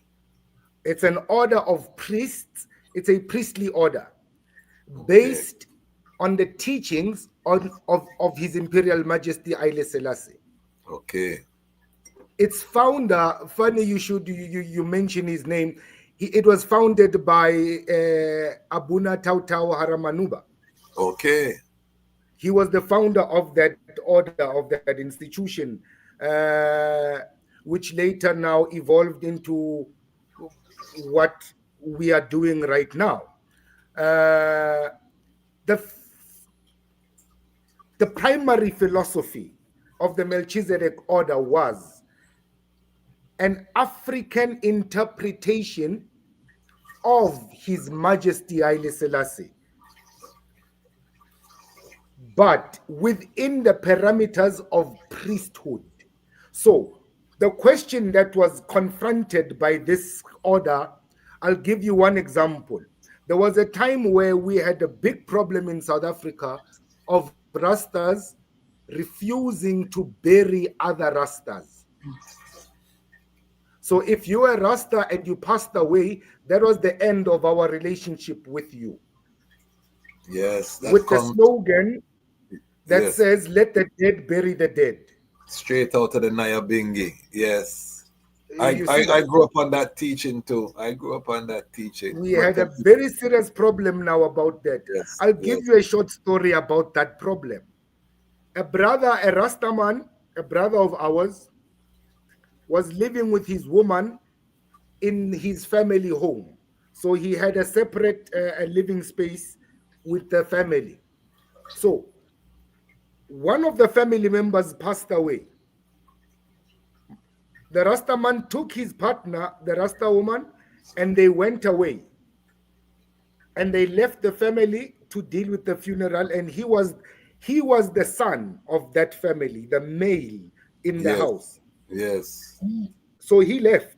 It's an order of priests. It's a priestly order based on the teachings of His Imperial Majesty Haile Selassie. Okay. Its founder, funny you mention his name. It was founded by Abuna Tautau Haramanuba. Okay. He was the founder of that order, of that institution, which later now evolved into what we are doing right now. The primary philosophy of the Melchizedek order was an African interpretation of His Majesty Haile Selassie, but within the parameters of priesthood. So the question that was confronted by this order, I'll give you one example. There was a time where we had a big problem in South Africa of Rastas refusing to bury other Rastas. So if you were Rasta and you passed away, that was the end of our relationship with you. Yes. With the slogan that says, let the dead bury the dead. Straight out of the Nyabingi. Yes. I grew up on that teaching too. I grew up on that teaching. We had a very serious problem now about that. Yes, I'll give you a short story about that problem. A brother, a Rastaman, a brother of ours, was living with his woman in his family home. So he had a separate living space with the family. So one of the family members passed away. The Rastaman took his partner, the Rasta woman, and they went away. And they left the family to deal with the funeral. And he was the son of that family, the male in the house. Yes. So he left.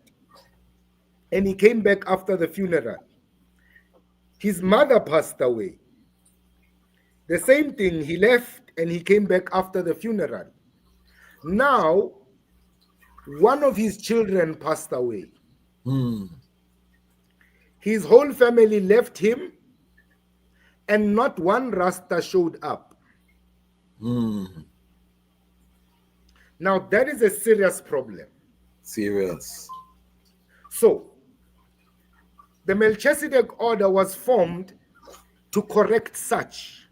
And he came back after the funeral. His mother passed away. The same thing, he left and he came back after the funeral. Now, one of his children passed away. His whole family left him, and not one Rasta showed up. Now, that is a serious problem. Serious. So, the Melchizedek order was formed to correct such.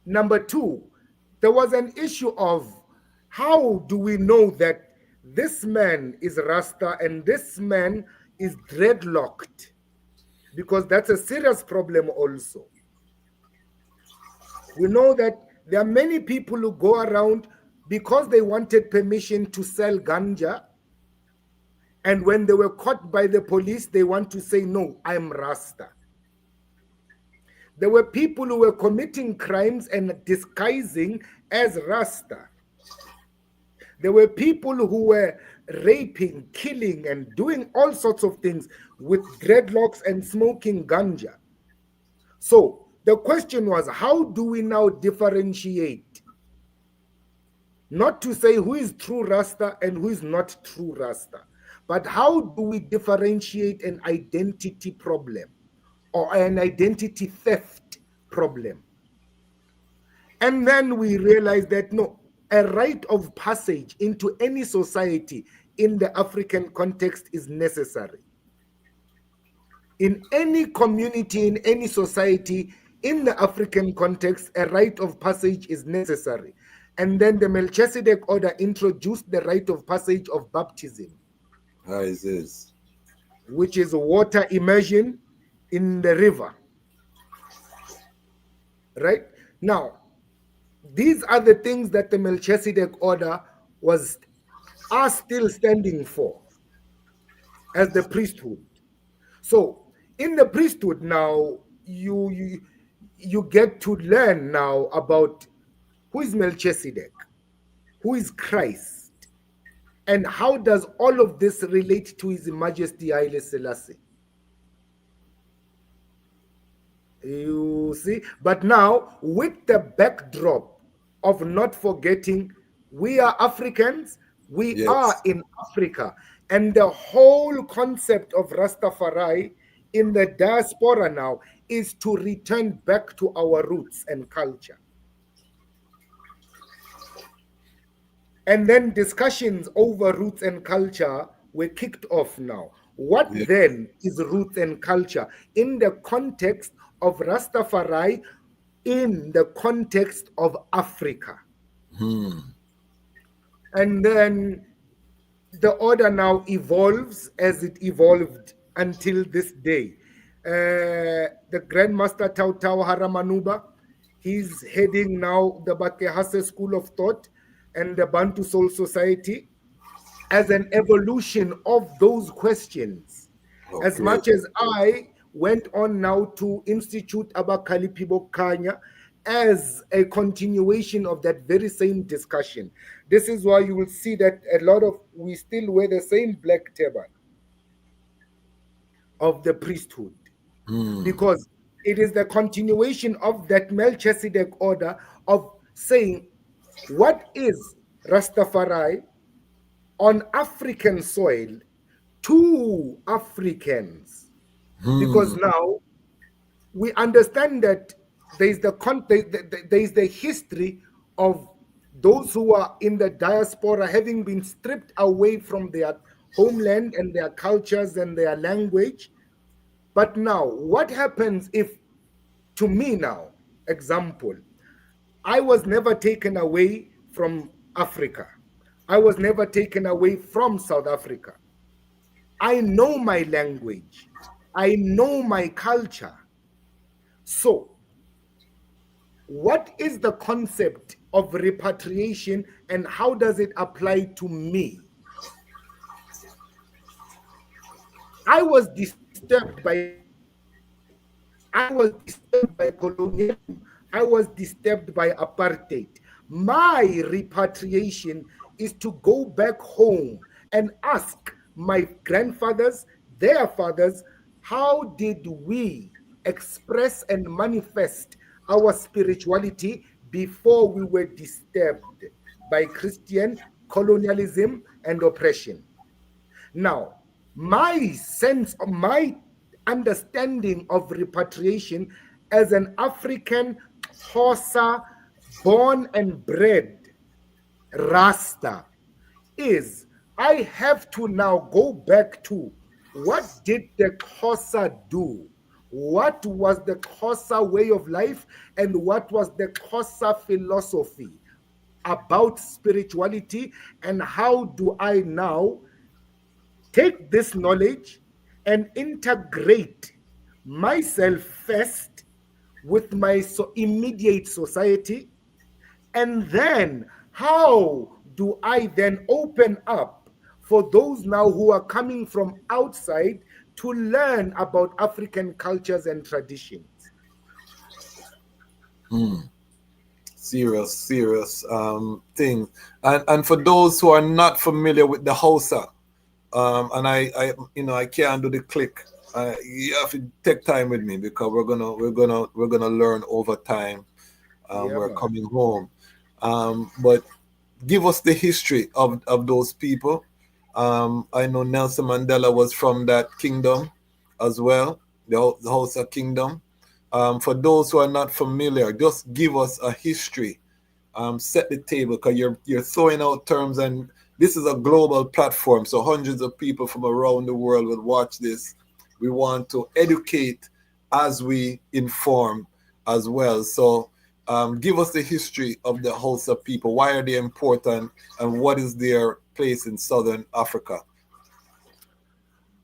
Number two, there was an issue of how do we know that this man is Rasta and this man is dreadlocked? Because that's a serious problem also. We know that there are many people who go around because they wanted permission to sell ganja. And when they were caught by the police, they want to say, no, I'm Rasta. There were people who were committing crimes and disguising as Rasta. There were people who were raping, killing, and doing all sorts of things with dreadlocks and smoking ganja. So the question was, how do we now differentiate? Not to say who is true Rasta and who is not true Rasta, but how do we differentiate an identity problem or an identity theft problem? And then we realized that no, a rite of passage into any society in the African context is necessary. In any community, in any society, in the African context, a rite of passage is necessary. And then the Melchizedek order introduced the rite of passage of baptism. How is this? Which is water immersion in the river. Right? Now, these are the things that the Melchizedek order are still standing for as the priesthood. So, in the priesthood now, you get to learn now about who is Melchizedek, who is Christ, and how does all of this relate to His Majesty Haile Selassie. You see? But now, with the backdrop of not forgetting we are Africans, we are in Africa. And the whole concept of Rastafari in the diaspora now is to return back to our roots and culture. And then discussions over roots and culture were kicked off now. What then is roots and culture in the context of Rastafari in the context of Africa. Hmm. And then the order now evolves as it evolved until this day. The Grandmaster Tau Tau Haramanuba, he's heading now the Bakehase School of Thought and the Bantu Soul Society as an evolution of those questions. Okay. As much as I went on now to institute Abba Kalipibo Kanya as a continuation of that very same discussion. This is why you will see that we still wear the same black turban of the priesthood, because it is the continuation of that Melchizedek order of saying, what is Rastafari on African soil to Africans? Because now we understand that there is the history of those who are in the diaspora having been stripped away from their homeland and their cultures and their language. But now, what happens if, to me now, example, I was never taken away from Africa. I was never taken away from South Africa. I know my language. I know my culture. So, what is the concept of repatriation and how does it apply to me? I was disturbed by colonialism. I was disturbed by apartheid. My repatriation is to go back home and ask my grandfathers, their fathers, how did we express and manifest our spirituality before we were disturbed by Christian colonialism and oppression? Now, my sense of my understanding of repatriation as an African Xhosa born and bred Rasta is I have to now go back to what did the Xhosa do? What was the Xhosa way of life and what was the Xhosa philosophy about spirituality, and how do I now take this knowledge and integrate myself first with my immediate society, and then how do I then open up for those now who are coming from outside to learn about African cultures and traditions? Serious thing. And for those who are not familiar with the Hausa, and I can't do the click. You have to take time with me because we're gonna learn over time. We're coming home, but give us the history of those people. I know Nelson Mandela was from that kingdom as well, the Hausa kingdom. For those who are not familiar, just give us a history. Set the table, because you're throwing out terms, and this is a global platform, so hundreds of people from around the world will watch this. We want to educate as we inform as well. So give us the history of the Hausa people. Why are they important, and what is their place in Southern Africa?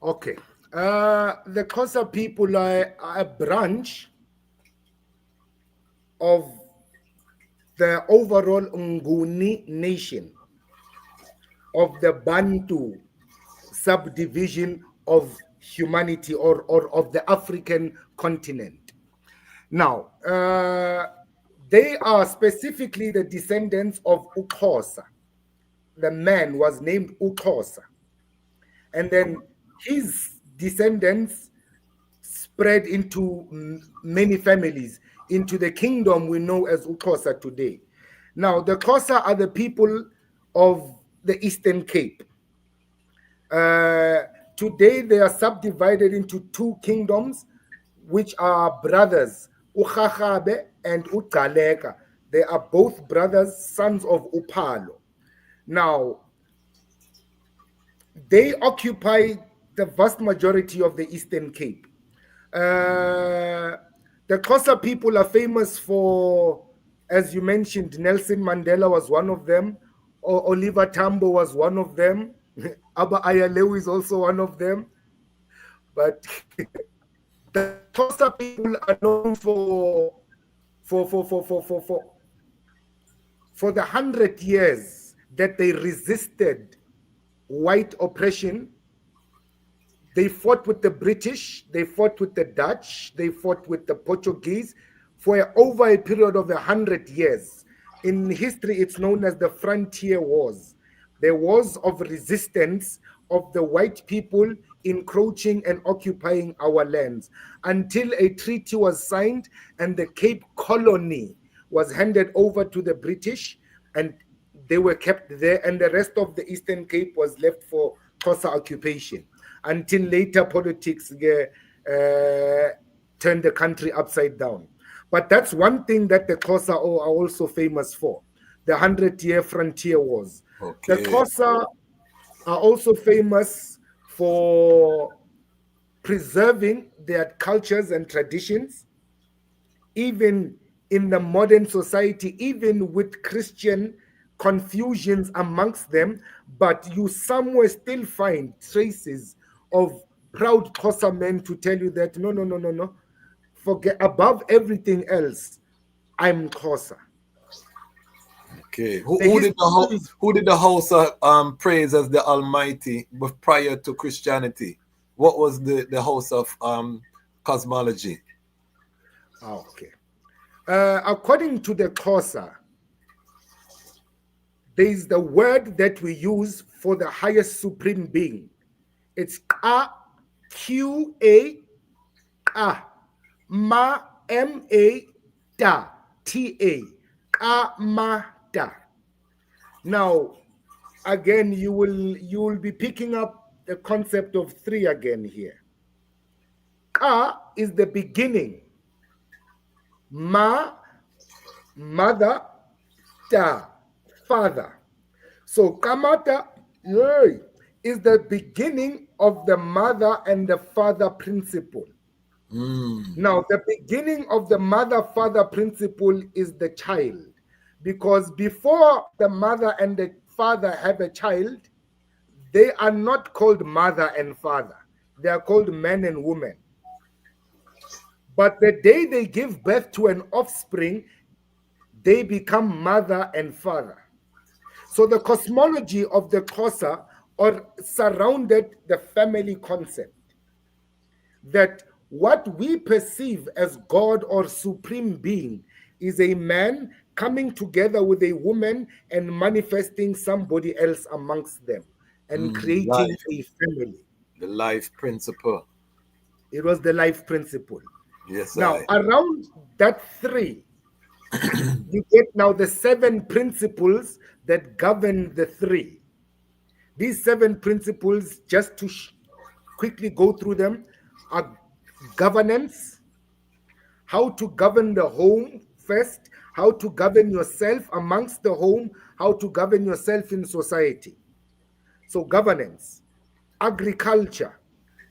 Okay. The Xhosa people are a branch of the overall Nguni nation, of the Bantu subdivision of humanity, or of the African continent. Now, they are specifically the descendants of Xhosa. The man was named Xhosa. And then his descendants spread into many families, into the kingdom we know as Xhosa today. Now, the Xhosa are the people of the Eastern Cape. Today, they are subdivided into two kingdoms, which are brothers, Uchachabe and Ugaleka. They are both brothers, sons of Upalo. Now, they occupy the vast majority of the Eastern Cape. The The Xhosa people are famous for, as you mentioned, Nelson Mandela was one of them. Oliver Tambo was one of them. Abba Ayalew is also one of them. But the Xhosa people are known for the 100 years that they resisted white oppression. They fought with the British, they fought with the Dutch, they fought with the Portuguese for over a period of 100 years. In history, it's known as the Frontier Wars. The wars of resistance of the white people encroaching and occupying our lands until a treaty was signed and the Cape Colony was handed over to the British, and they were kept there, and the rest of the Eastern Cape was left for Xhosa occupation until later politics turned the country upside down. But that's one thing that the Xhosa are also famous for, the 100-year frontier wars. Okay. The Xhosa are also famous for preserving their cultures and traditions, even in the modern society, even with Christian confusions amongst them, but you somewhere still find traces of proud Xhosa men to tell you that no. Forget above everything else, I'm Xhosa. Okay. Who did the Hausa praise as the Almighty prior to Christianity? What was the house of cosmology? Okay. According to the Xhosa, there is the word that we use for the highest supreme being. It's Qa, Qa, Qa, Ma, Ma, Da, Ta, Qa, Ma, Da. Now, again, you will be picking up the concept of three again here. Qa is the beginning. Ma, mother, Da, father. So Kamata is the beginning of the mother and the father principle. Now, the beginning of the mother-father principle is the child, because before the mother and the father have a child, they are not called mother and father. They are called man and woman. But the day they give birth to an offspring, they become mother and father. So the cosmology of the Xhosa surrounded the family concept, that what we perceive as God or supreme being is a man coming together with a woman and manifesting somebody else amongst them and creating a family. The life principle. It was the life principle. Yes. Now, around that three, you get now the 7 principles that govern the three. These 7 principles, just to quickly go through them, are governance, how to govern the home first, how to govern yourself amongst the home, how to govern yourself in society. So governance, agriculture,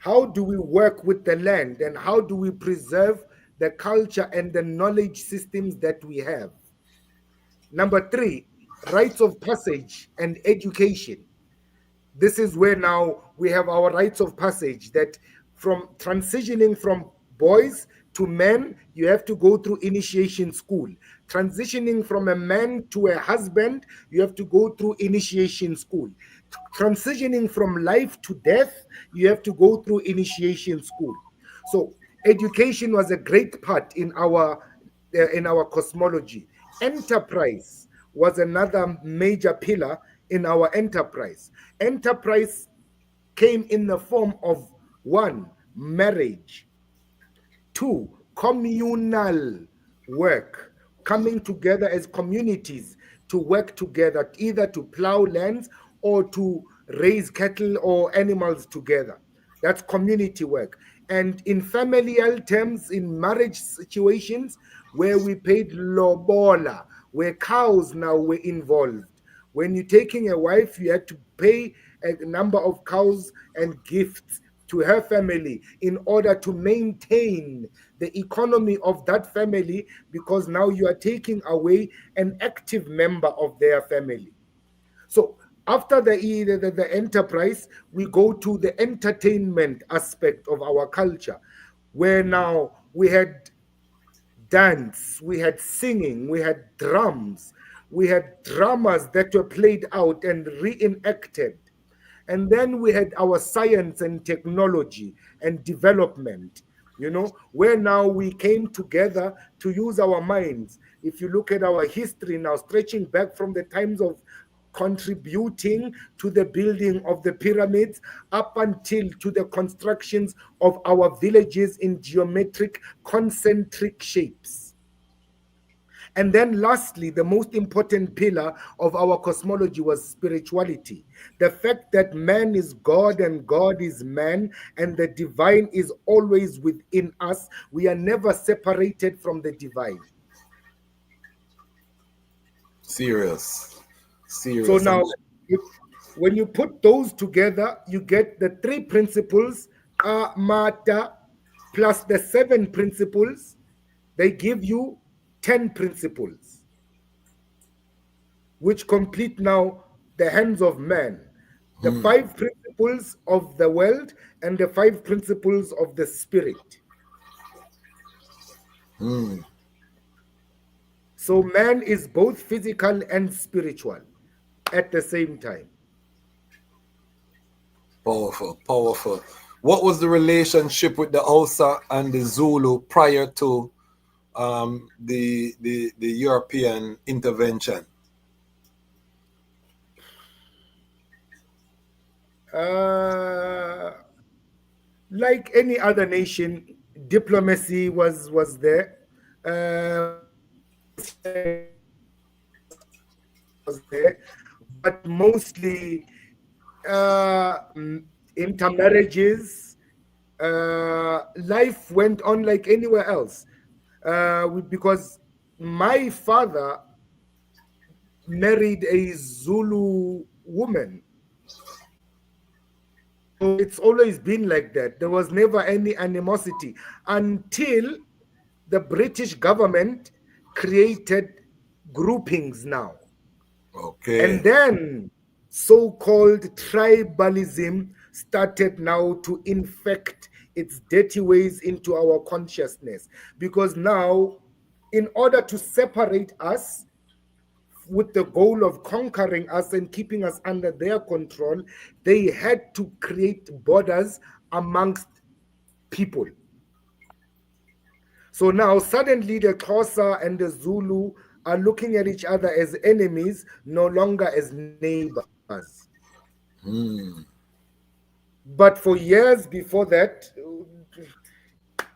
how do we work with the land and how do we preserve the culture and the knowledge systems that we have. Number 3, rites of passage and education. This is where now we have our rites of passage, that from transitioning from boys to men, you have to go through initiation school. Transitioning from a man to a husband, you have to go through initiation school. Transitioning from life to death, you have to go through initiation school. So education was a great part in our cosmology. Enterprise was another major pillar in our enterprise. Enterprise came in the form of 1, marriage, 2, communal work, coming together as communities to work together, either to plow lands or to raise cattle or animals together. That's community work. And in familial terms, in marriage situations, where we paid lobola, where cows now were involved. When you're taking a wife, you had to pay a number of cows and gifts to her family in order to maintain the economy of that family, because now you are taking away an active member of their family. So after the enterprise, we go to the entertainment aspect of our culture, where now we had dance, we had singing, we had drums, we had dramas that were played out and reenacted. And then we had our science and technology and development, where now we came together to use our minds. If you look at our history now, stretching back from the times of contributing to the building of the pyramids up until to the constructions of our villages in geometric concentric shapes. And then lastly, the most important pillar of our cosmology was spirituality. The fact that man is God and God is man, and the divine is always within us. We are never separated from the divine. Serious. So now, when you put those together, you get the 3 principles, Mata, plus the 7 principles. They give you 10 principles, which complete now the hands of man. The 5 principles of the world and the 5 principles of the spirit. So man is both physical and spiritual at the same time. Powerful, powerful. What was the relationship with the Hausa and the Zulu prior to the European intervention? Like any other nation, diplomacy was there. Was there, but mostly intermarriages. Life went on like anywhere else. Because my father married a Zulu woman. So it's always been like that. There was never any animosity until the British government created groupings now. Okay. And then so-called tribalism started now to infect its dirty ways into our consciousness. Because now, in order to separate us with the goal of conquering us and keeping us under their control, they had to create borders amongst people. So now suddenly the Xhosa and the Zulu are looking at each other as enemies, no longer as neighbors. But for years before that,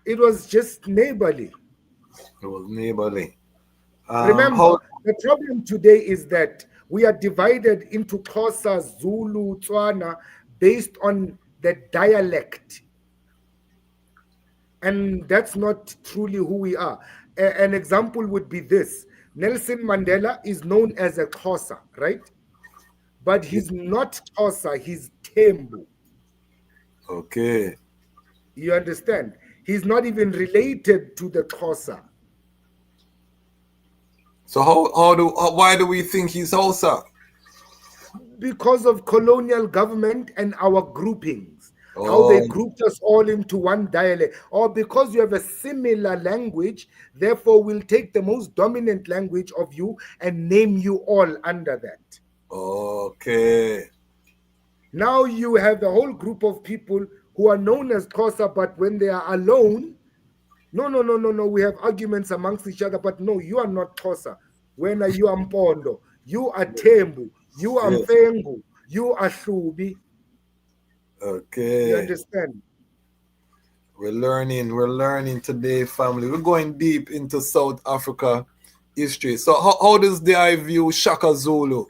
it was just neighborly. It was neighborly. Remember, the problem today is that we are divided into Xhosa, Zulu, Tswana, based on the dialect. And that's not truly who we are. An example would be this. Nelson Mandela is known as a Xhosa, right? But he's not Xhosa, he's Tembu. Okay. You understand? He's not even related to the Xhosa. So why do we think he's Hausa? Because of colonial government and our groupings. How they grouped us all into one dialect. Or because you have a similar language, therefore we'll take the most dominant language of you and name you all under that. Okay. Now you have a whole group of people who are known as Xhosa, but when they are alone, no, we have arguments amongst each other, but no, you are not Xhosa. When are you Mpondo? You are Tembu. You are Mfengu. You are Hlubi. Okay. You understand? We're learning today, family. We're going deep into South Africa history. So how does the I view Shaka Zulu?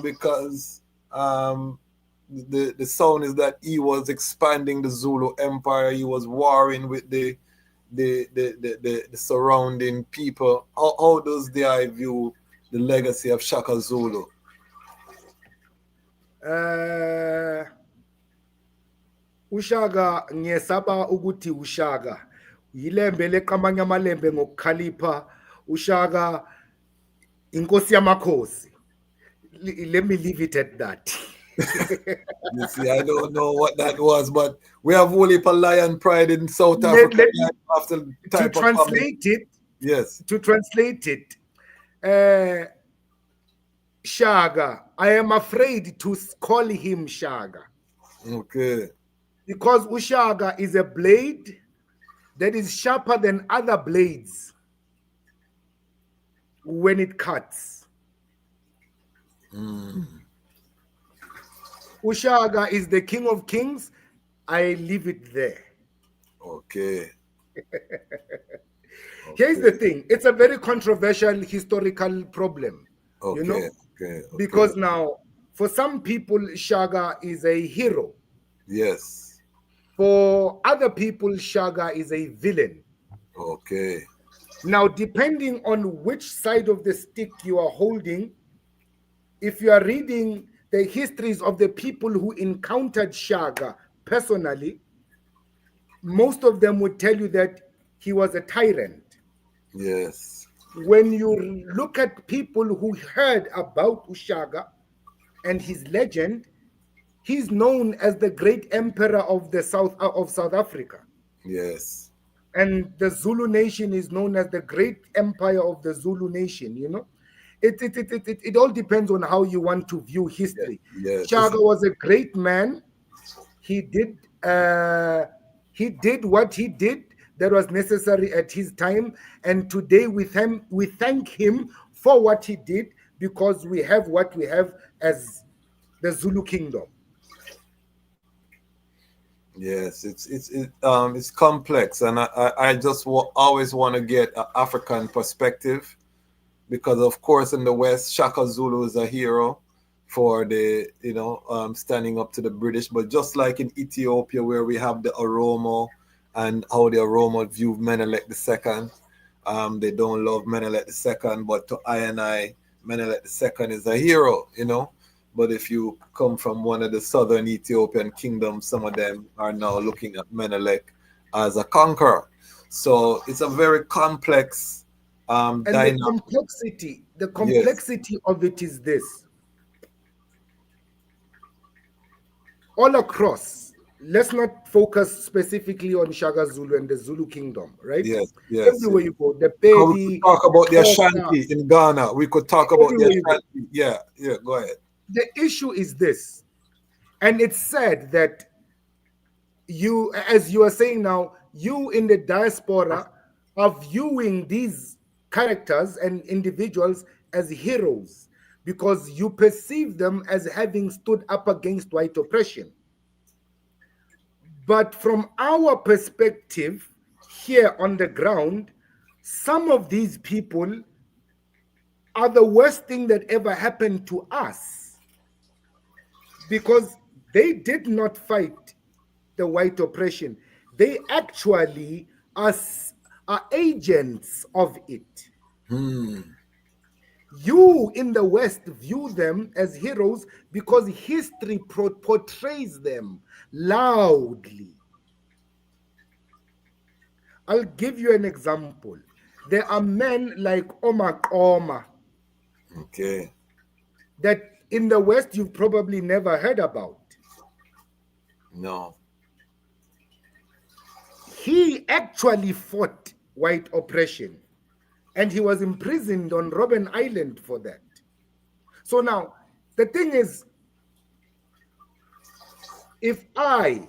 Because the sound is that he was expanding the Zulu Empire. He was warring with the surrounding people. How does the I view the legacy of Shaka Zulu? Ushaga ngiyesaba ukuthi Ushaga yilembe leqamanya amalembe ngokukhalipha Ushaga inkosi yamakhosi. Let me leave it at that. You see, I don't know what that was, but we have whole heap of lion pride in South Africa. After To translate it, yes. To translate it, Shaga, I am afraid to call him Shaga. Okay. Because Ushaga is a blade that is sharper than other blades when it cuts. Ushaga is the king of kings. I leave it there. Okay. Here's the thing. It's a very controversial historical problem. Okay. You know? Okay. Because now, for some people, Shaga is a hero. Yes. For other people, Shaga is a villain. Okay. Now, depending on which side of the stick you are holding, if you are reading the histories of the people who encountered Shaga personally, most of them would tell you that he was a tyrant. Yes. When you look at people who heard about Ushaga and his legend, he's known as the great emperor of the South Africa. Yes. And the Zulu nation is known as the great empire of the Zulu nation, you know. It all depends on how you want to view history. Yes. Shaga was a great man. He did what he did that was necessary at his time, and today we thank him for what he did, because we have what we have as the Zulu kingdom. Yes, it's complex, and I just always want to get an African perspective, because of course in the West, Shaka Zulu is a hero for the standing up to the British, but just like in Ethiopia where we have the Oromo and how the Oromo view Menelik II, they don't love Menelik II, but to I, Menelik II is a hero, you know. But if you come from one of the southern Ethiopian kingdoms, some of them are now looking at Menelik as a conqueror. So it's a very complex and dynamic. The complexity of it is this. All across, let's not focus specifically on Shaka Zulu and the Zulu kingdom, right? Yes. Everywhere you go, the Pedi. We could talk about the Ashanti in Ghana. We could talk about the Ashanti. Yeah, go ahead. The issue is this, and it's sad that you, as you are saying now, you in the diaspora are viewing these characters and individuals as heroes because you perceive them as having stood up against white oppression. But from our perspective here on the ground, some of these people are the worst thing that ever happened to us, because they did not fight the white oppression. They actually are agents of it. You in the West view them as heroes because history portrays them loudly. I'll give you an example. There are men like Omar, okay, that in the West you've probably never heard about. No. He actually fought white oppression, and he was imprisoned on Robben Island for that. So now, the thing is, if I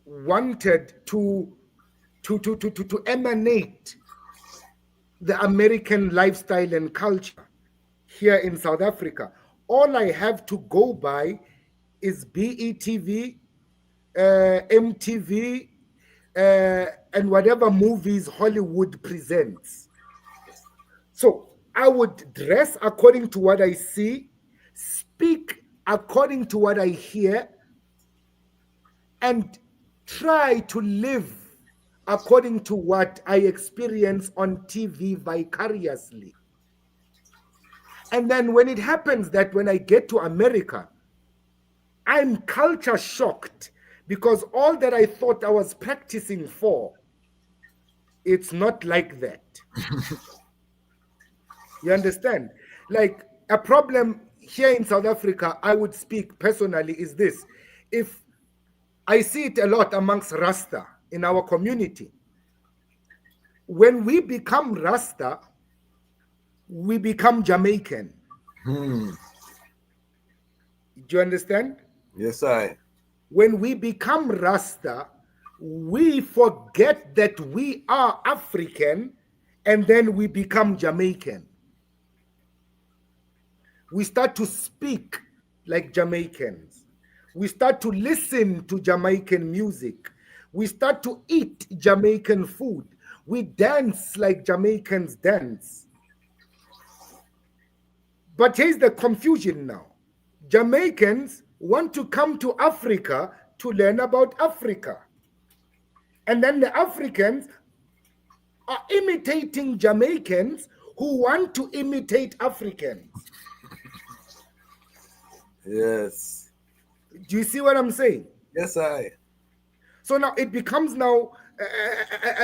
wanted to emanate the American lifestyle and culture here in South Africa, all I have to go by is BETV, MTV, and whatever movies Hollywood presents. So I would dress according to what I see, speak according to what I hear, and try to live according to what I experience on TV vicariously. And then when it happens that when I get to America, I'm culture shocked because all that I thought I was practicing for, it's not like that. You understand? Like a problem here in South Africa, I would speak personally, is this. If I see it a lot amongst Rasta in our community, when we become Rasta, we become Jamaican. Do you understand? Yes, I. When we become Rasta, we forget that we are African, and then we become Jamaican. We start to speak like Jamaicans. We start to listen to Jamaican music. We start to eat Jamaican food. We dance like Jamaicans dance. But here's the confusion now. Jamaicans want to come to Africa to learn about Africa. And then the Africans are imitating Jamaicans who want to imitate Africans. Yes. Do you see what I'm saying? Yes, I. So now it becomes now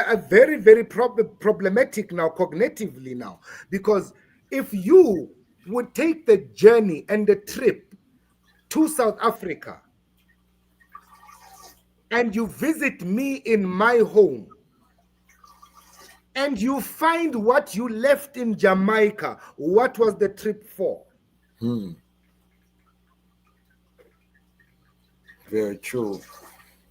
a very, very problematic now, cognitively now, because if you would take the journey and the trip to South Africa and you visit me in my home and you find what you left in Jamaica, what was the trip for? Very true.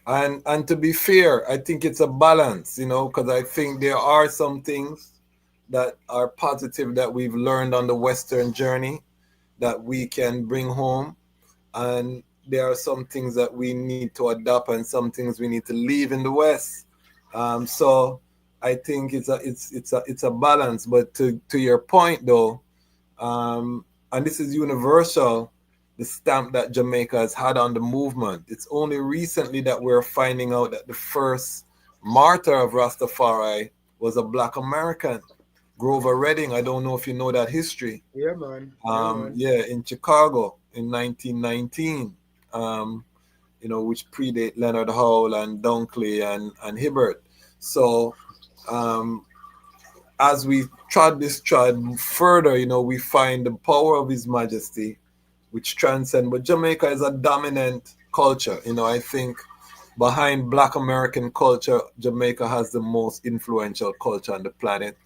And to be fair, I think it's a balance, because I think there are some things that are positive that we've learned on the Western journey that we can bring home, and there are some things that we need to adopt and some things we need to leave in the West. So I think it's a balance. But to your point though, and this is universal, the stamp that Jamaica has had on the movement. It's only recently that we're finding out that the first martyr of Rastafari was a Black American, Grover Redding. I don't know if you know that history. Yeah, man. Yeah, in Chicago in 1919, which predate Leonard Howell and Dunkley and Hibbert. So as we trod further, we find the power of His Majesty, which transcend. But Jamaica is a dominant culture. I think behind Black American culture, Jamaica has the most influential culture on the planet.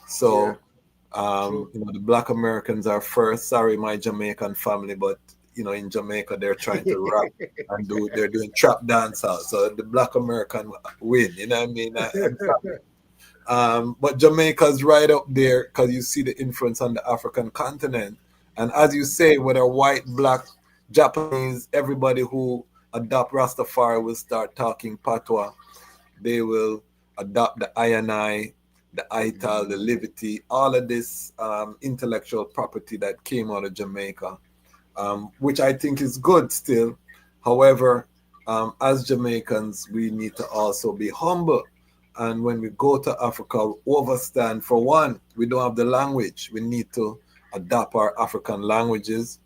So, the Black Americans are first. Sorry, my Jamaican family, but in Jamaica they're trying to rap and they're doing trap dancehall. So the Black American win. You know what I mean? But Jamaica's right up there because you see the influence on the African continent. And as you say, whether white, Black, Japanese, everybody who adopt Rastafari will start talking patois. They will adopt the I, the Ital, the Liberty, all of this intellectual property that came out of Jamaica, which I think is good still. However, as Jamaicans, we need to also be humble. And when we go to Africa, overstand. For one, we don't have the language. We need to adopt our African languages.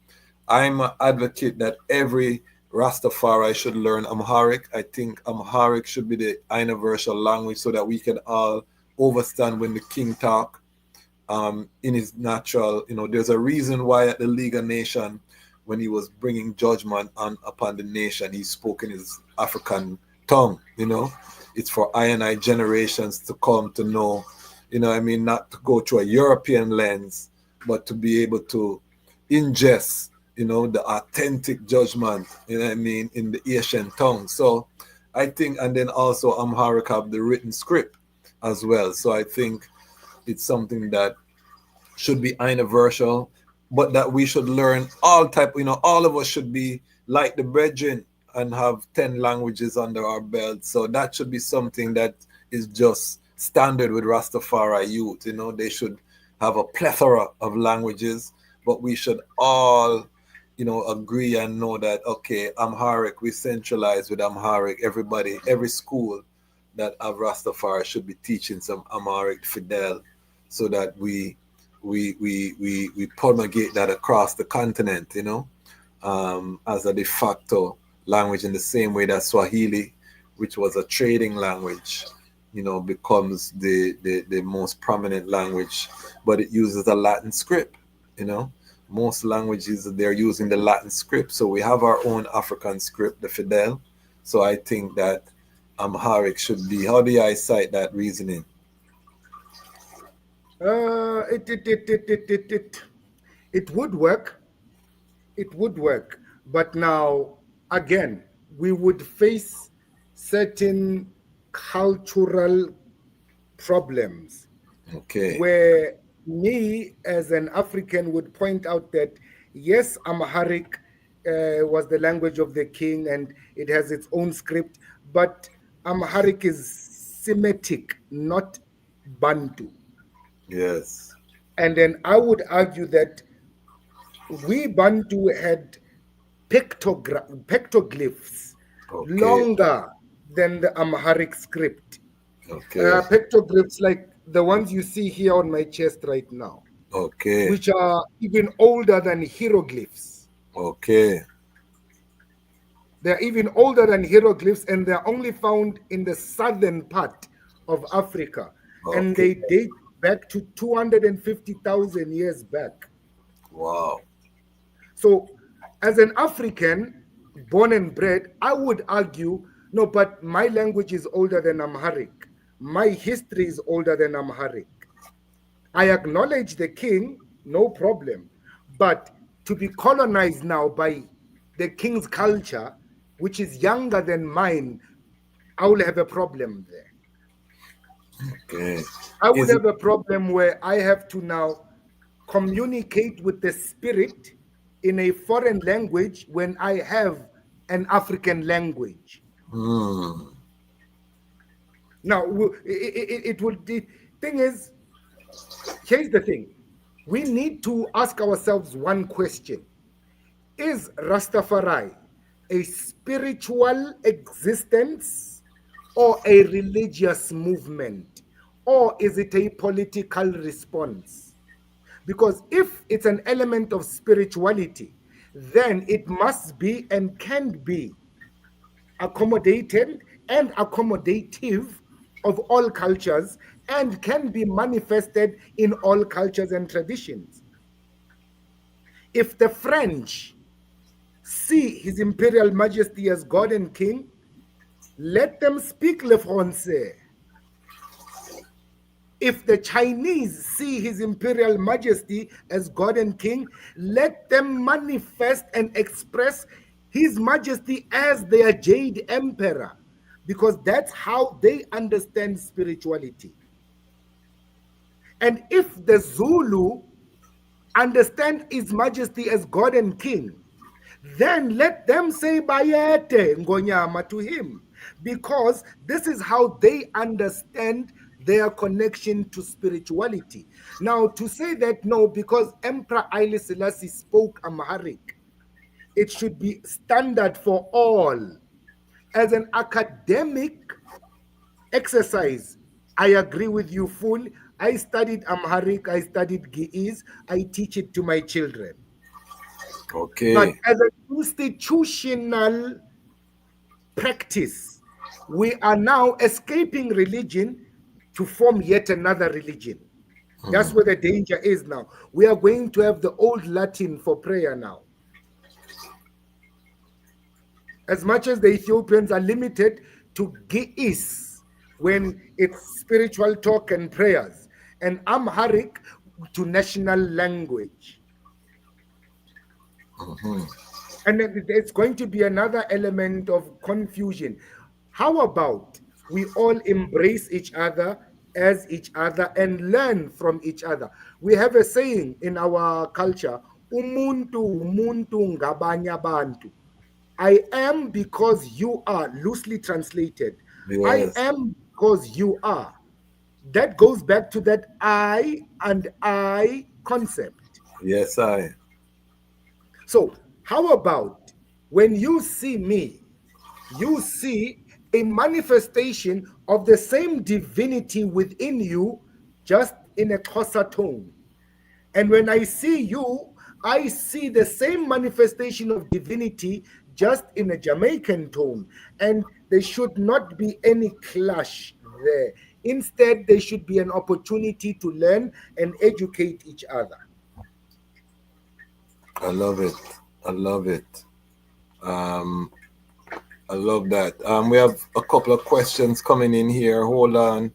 I'm an advocate that every Rastafari should learn Amharic. I think Amharic should be the universal language so that we can all overstand when the king talk in his natural, there's a reason why at the League of Nations, when he was bringing judgment upon the nation, he spoke in his African tongue, It's for I and I generations to come to know, not to go through a European lens, but to be able to ingest, the authentic judgment, in the Asian tongue. So I think, and then also Amharic have the written script as well. So I think it's something that should be universal, but that we should learn all type, all of us should be like the brethren and have 10 languages under our belt. So that should be something that is just standard with Rastafari youth. They should have a plethora of languages, but we should all, agree and know that, okay, Amharic, we centralize with Amharic. Everybody, every school that have Rastafari should be teaching some Amharic Fidel so that we promulgate that across the continent, as a de facto language in the same way that Swahili, which was a trading language, becomes the most prominent language, but it uses a Latin script. Most languages, they're using the Latin script. So we have our own African script, the Fidel. So I think that Amharic should be. How do I cite that reasoning? It would work. It would work. But now, again, we would face certain cultural problems. Okay. Where me, as an African, would point out that, yes, Amharic was the language of the king and it has its own script, but Amharic is Semitic, not Bantu. Yes. And then I would argue that we Bantu had pictoglyphs longer than the Amharic script. Okay. Pictoglyphs like the ones you see here on my chest right now. Okay. Which are even older than hieroglyphs. Okay. They're even older than hieroglyphs, and they're only found in the southern part of Africa. Okay. And they date back to 250,000 years back. Wow. So, as an African, born and bred, I would argue, no, but my language is older than Amharic. My history is older than Amharic. I acknowledge the king, no problem. But to be colonized now by the king's culture, which is younger than mine, I will have a problem there. Okay. I would have a problem where I have to now communicate with the spirit in a foreign language when I have an African language. Now, it would. The thing is, here's the thing. We need to ask ourselves one question. Is Rastafari a spiritual existence or a religious movement? Or is it a political response? Because if it's an element of spirituality, then it must be and can be accommodated and accommodative of all cultures and can be manifested in all cultures and traditions. If the French see His Imperial Majesty as God and King, let them speak le français. If the Chinese see His Imperial Majesty as God and King, let them manifest and express His Majesty as their Jade Emperor, because that's how they understand spirituality. And if the Zulu understand His Majesty as God and King, then let them say Bayete Ngonyama to Him, because this is how they understand their connection to spirituality. Now, to say that no, because Emperor Haile Selassie spoke Amharic, it should be standard for all. As an academic exercise, I agree with you fully. I studied Amharic, I studied Ge'ez, I teach it to my children. Okay. But as an institutional practice, we are now escaping religion to form yet another religion. That's where the danger is now. We are going to have the old Latin for prayer now. As much as the Ethiopians are limited to Ge'ez when it's spiritual talk and prayers, and Amharic to national language. And it's going to be another element of confusion. How about we all embrace each other as each other and learn from each other? We have a saying in our culture, umuntu ngabanye abantu. I am because you are, loosely translated. Yes. I am because you are. That goes back to that I and I concept. Yes, I. So how about when you see me, you see a manifestation of the same divinity within you, just in a Xhosa tone. And when I see you, I see the same manifestation of divinity just in a Jamaican tone, and there should not be any clash there. Instead, there should be an opportunity to learn and educate each other. I love it. I love it. Um, I love that. We have a couple of questions coming in here. Hold on.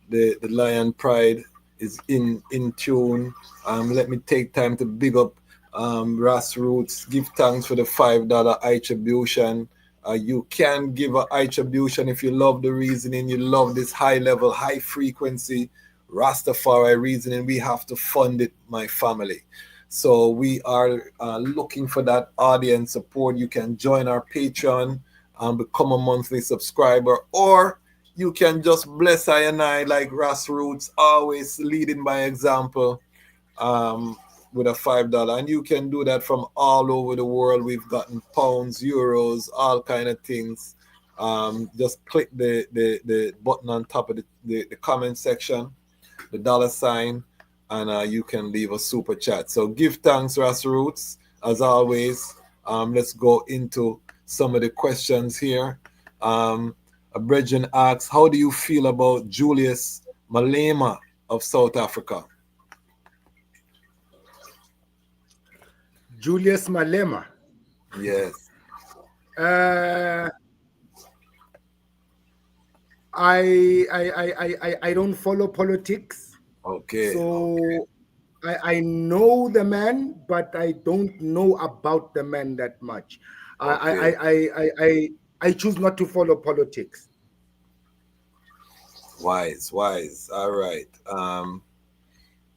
The Lion Pride is in tune. Let me take time to big up Ras Roots. Give thanks for the $5 attribution. You can give an attribution if you love the reasoning, you love this high level, high frequency Rastafari reasoning. We have to fund it, my family. So we are looking for that audience support. You can join our Patreon and become a monthly subscriber, or you can just bless I and I like Ras Roots, always leading by example. With a $5, and you can do that from all over the world. We've gotten pounds, euros, all kind of things. Just click the button on top of the comment section, the $sign, and you can leave a super chat. So give thanks, Ras Roots, as always. Let's go into some of the questions here. A brethren asks, how do you feel about Julius Malema of South Africa? Julius Malema. Yes. I don't follow politics. Okay. So I know the man, but I don't know about the man that much. Okay. I choose not to follow politics. Wise. All right.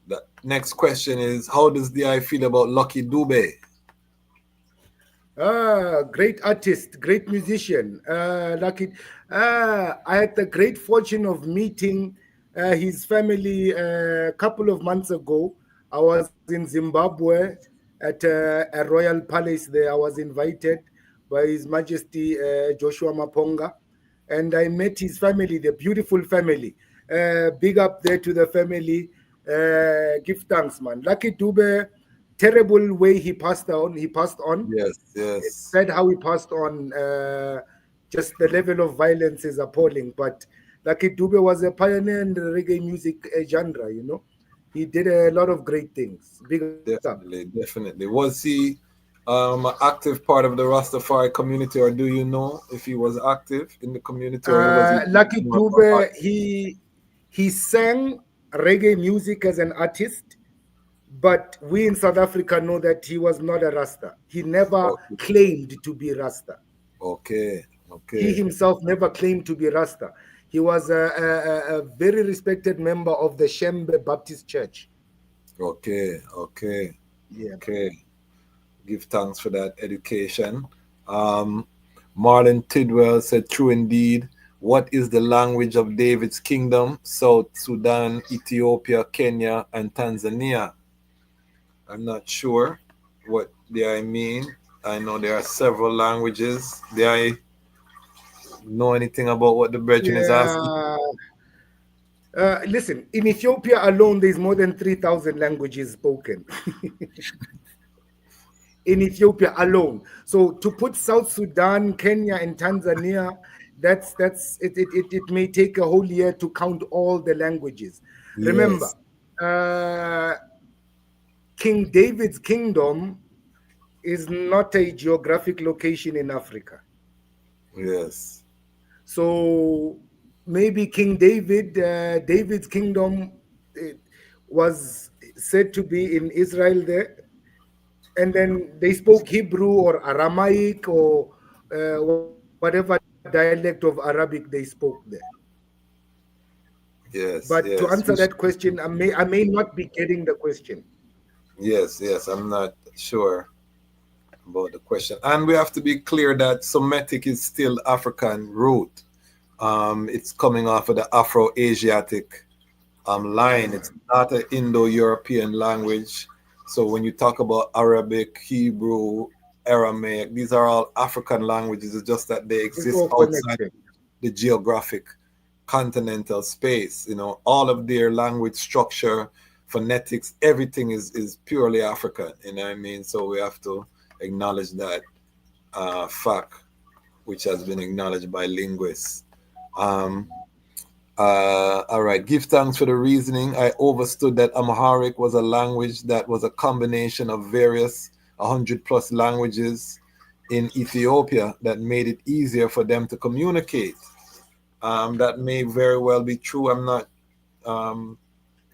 The next question is, how does the I feel about Lucky Dube? Great artist, great musician. Lucky. I had the great fortune of meeting his family a couple of months ago. I was in Zimbabwe at a royal palace there. I was invited by His Majesty Joshua Maponga, and I met his family, the beautiful family. Big up there to the family. Give thanks, man. Lucky Dube, terrible way he passed on. Yes. It's sad how he passed on. Just the level of violence is appalling. But Lucky Dube was a pioneer in the reggae music genre, you know. He did a lot of great things. Definitely. Was he an active part of the Rastafari community, or do you know if he was active in the community? Or was he Lucky Dube, he sang reggae music as an artist, but we in South Africa know that he was not a Rasta. He never claimed to be Rasta. Okay. He himself never claimed to be Rasta. He was a very respected member of the Shembe Baptist Church. Okay. Yeah. Okay. Give thanks for that education. Marlon Tidwell said, true indeed. What is the language of David's kingdom? South Sudan, Ethiopia, Kenya, and Tanzania. I'm not sure what I mean. I know there are several languages. Do I know anything about what the brethren is asking? Listen, in Ethiopia alone, there's more than 3,000 languages spoken. In Ethiopia alone. So to put South Sudan, Kenya, and Tanzania, it may take a whole year to count all the languages. Yes. Remember, King David's kingdom is not a geographic location in Africa. Yes. So maybe King David's kingdom was said to be in Israel there, and then they spoke Hebrew or Aramaic or whatever dialect of Arabic they spoke there. Yes. But to answer that question, I may not be getting the question. Yes, I'm not sure about the question. And we have to be clear that Semitic is still African root. It's coming off of the Afro-Asiatic line. It's not an Indo-European language. So when you talk about Arabic, Hebrew, Aramaic, these are all African languages. It's just that they exist outside the geographic continental space. You know, all of their language structure, phonetics, everything is purely African. You know what I mean? So we have to acknowledge that. fact, which has been acknowledged by linguists. All right, give thanks for the reasoning. I overstood that Amharic was a language that was a combination of various 100+ languages in Ethiopia that made it easier for them to communicate. That may very well be true. I'm not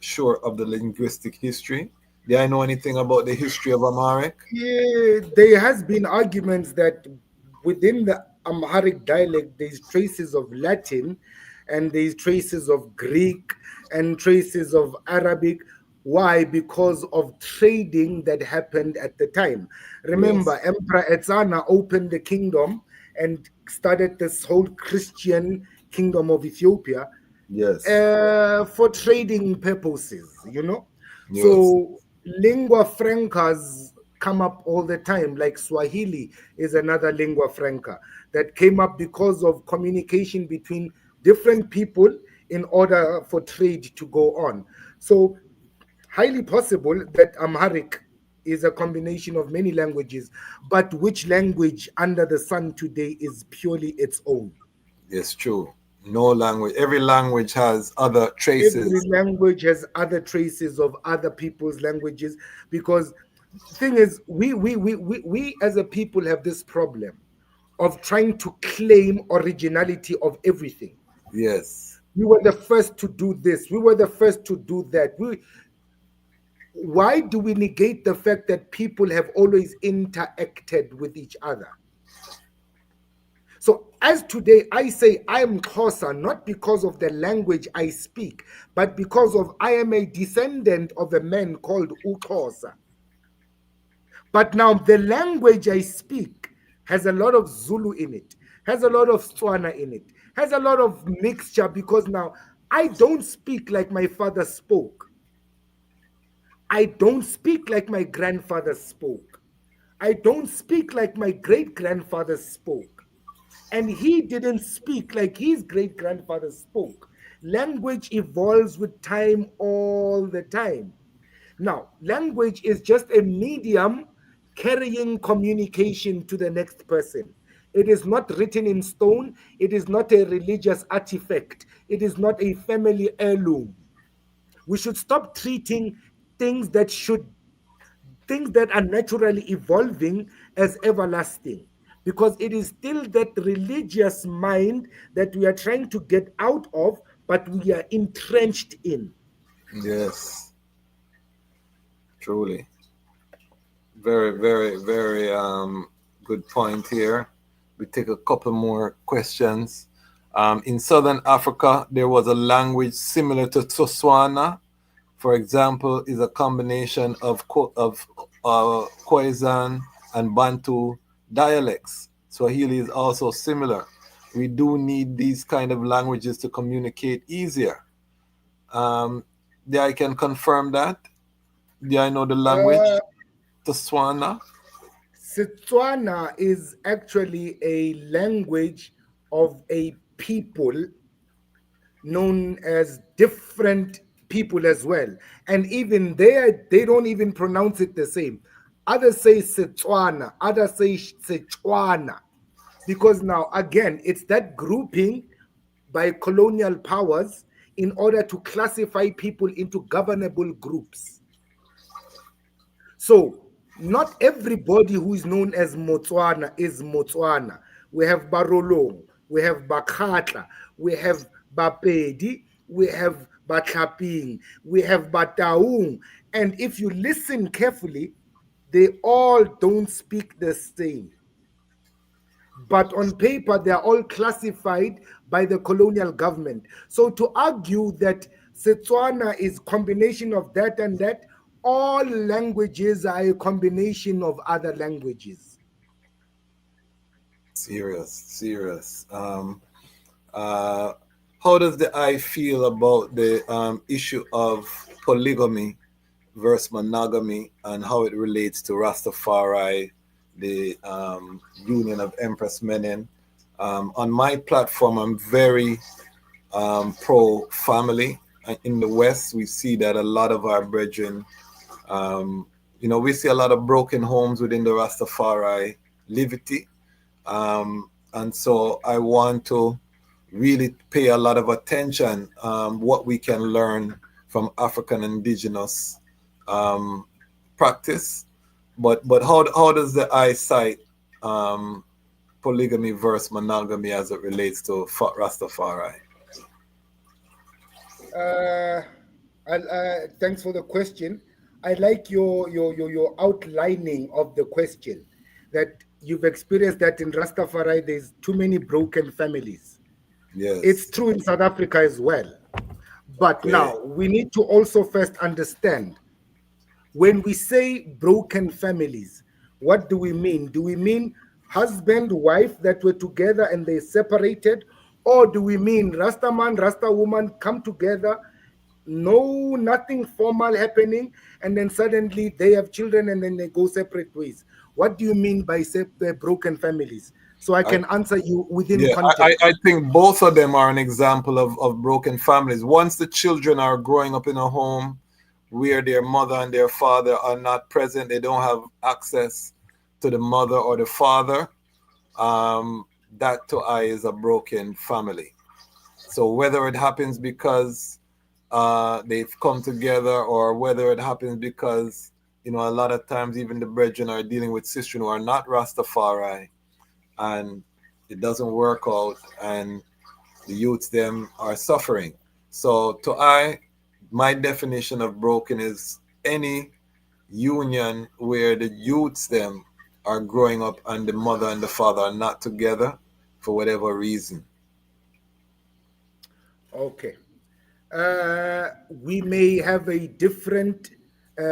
sure of the linguistic history. Do I know anything about the history of Amharic? Yeah, there has been arguments that within the Amharic dialect there's traces of Latin and there's traces of Greek and traces of Arabic. Why? Because of trading that happened at the time. Remember, Yes. Emperor Etsana opened the kingdom and started this whole Christian kingdom of Ethiopia Yes. for trading purposes, you know. Yes. So lingua francas come up all the time, like Swahili is another lingua franca that came up because of communication between different people in order for trade to go on. So highly possible that Amharic is a combination of many languages, but which language under the sun today is purely its own? It's true. No language. Every language has other traces. Every language has other traces of other people's languages, because the thing is, we as a people have this problem of trying to claim originality of everything. Yes. We were the first to do this, we were the first to do that. Why do we negate the fact that people have always interacted with each other? So as today, I say I am Xhosa, not because of the language I speak, but because of I am a descendant of a man called uXhosa. But now the language I speak has a lot of Zulu in it, has a lot of Tswana in it, has a lot of mixture, because now I don't speak like my father spoke. I don't speak like my grandfather spoke. I don't speak like my great grandfather spoke. And he didn't speak like his great grandfather spoke. Language evolves with time all the time. Now, language is just a medium carrying communication to the next person. It is not written in stone. It is not a religious artifact. It is not a family heirloom. We should stop treating things that are naturally evolving as everlasting, because it is still that religious mind that we are trying to get out of, but we are entrenched in. Yes. Truly. Very, very, very good point here. We take a couple more questions. In Southern Africa, there was a language similar to Tswana. For example, is a combination of Khoisan and Bantu dialects. Swahili is also similar. We do need these kind of languages to communicate easier. I can confirm that. Do I know the language? Tswana? Setswana is actually a language of a people known as different people as well. And even there, they don't even pronounce it the same. Others say Setswana, others say Setswana. Because now, again, it's that grouping by colonial powers in order to classify people into governable groups. So, not everybody who is known as Motswana is Motswana. We have Barolong, we have Bakhatla, we have Bapedi, we have Batlaping, we have Bataung. And if you listen carefully, they all don't speak the same. But on paper, they are all classified by the colonial government. So to argue that Setswana is combination of that and that, all languages are a combination of other languages. Serious. How does the I feel about the issue of polygamy versus monogamy and how it relates to Rastafari, the Union of Empress Menen? On my platform, I'm very pro-family. In the West, we see that a lot of our brethren, we see a lot of broken homes within the Rastafari livity. And so I want to really pay a lot of attention what we can learn from African indigenous practice. But how does the eyesight polygamy versus monogamy as it relates to Rastafari? Thanks for the question. I like your outlining of the question, that you've experienced that in Rastafari there's too many broken families. Yes. It's true in South Africa as well. But now we need to also first understand, when we say broken families, what do we mean? Do we mean husband, wife that were together and they separated? Or do we mean Rasta man, Rasta woman come together, no, nothing formal happening, and then suddenly they have children and then they go separate ways? What do you mean by broken families? So I can answer you within context. I think both of them are an example of broken families. Once the children are growing up in a home where their mother and their father are not present, they don't have access to the mother or the father, that to I is a broken family. So whether it happens because they've come together, or whether it happens because, a lot of times even the brethren are dealing with sistren who are not Rastafari, and it doesn't work out, and the youths them are suffering. So to my definition of broken is any union where the youths them are growing up and the mother and the father are not together for whatever reason. Okay. We may have a different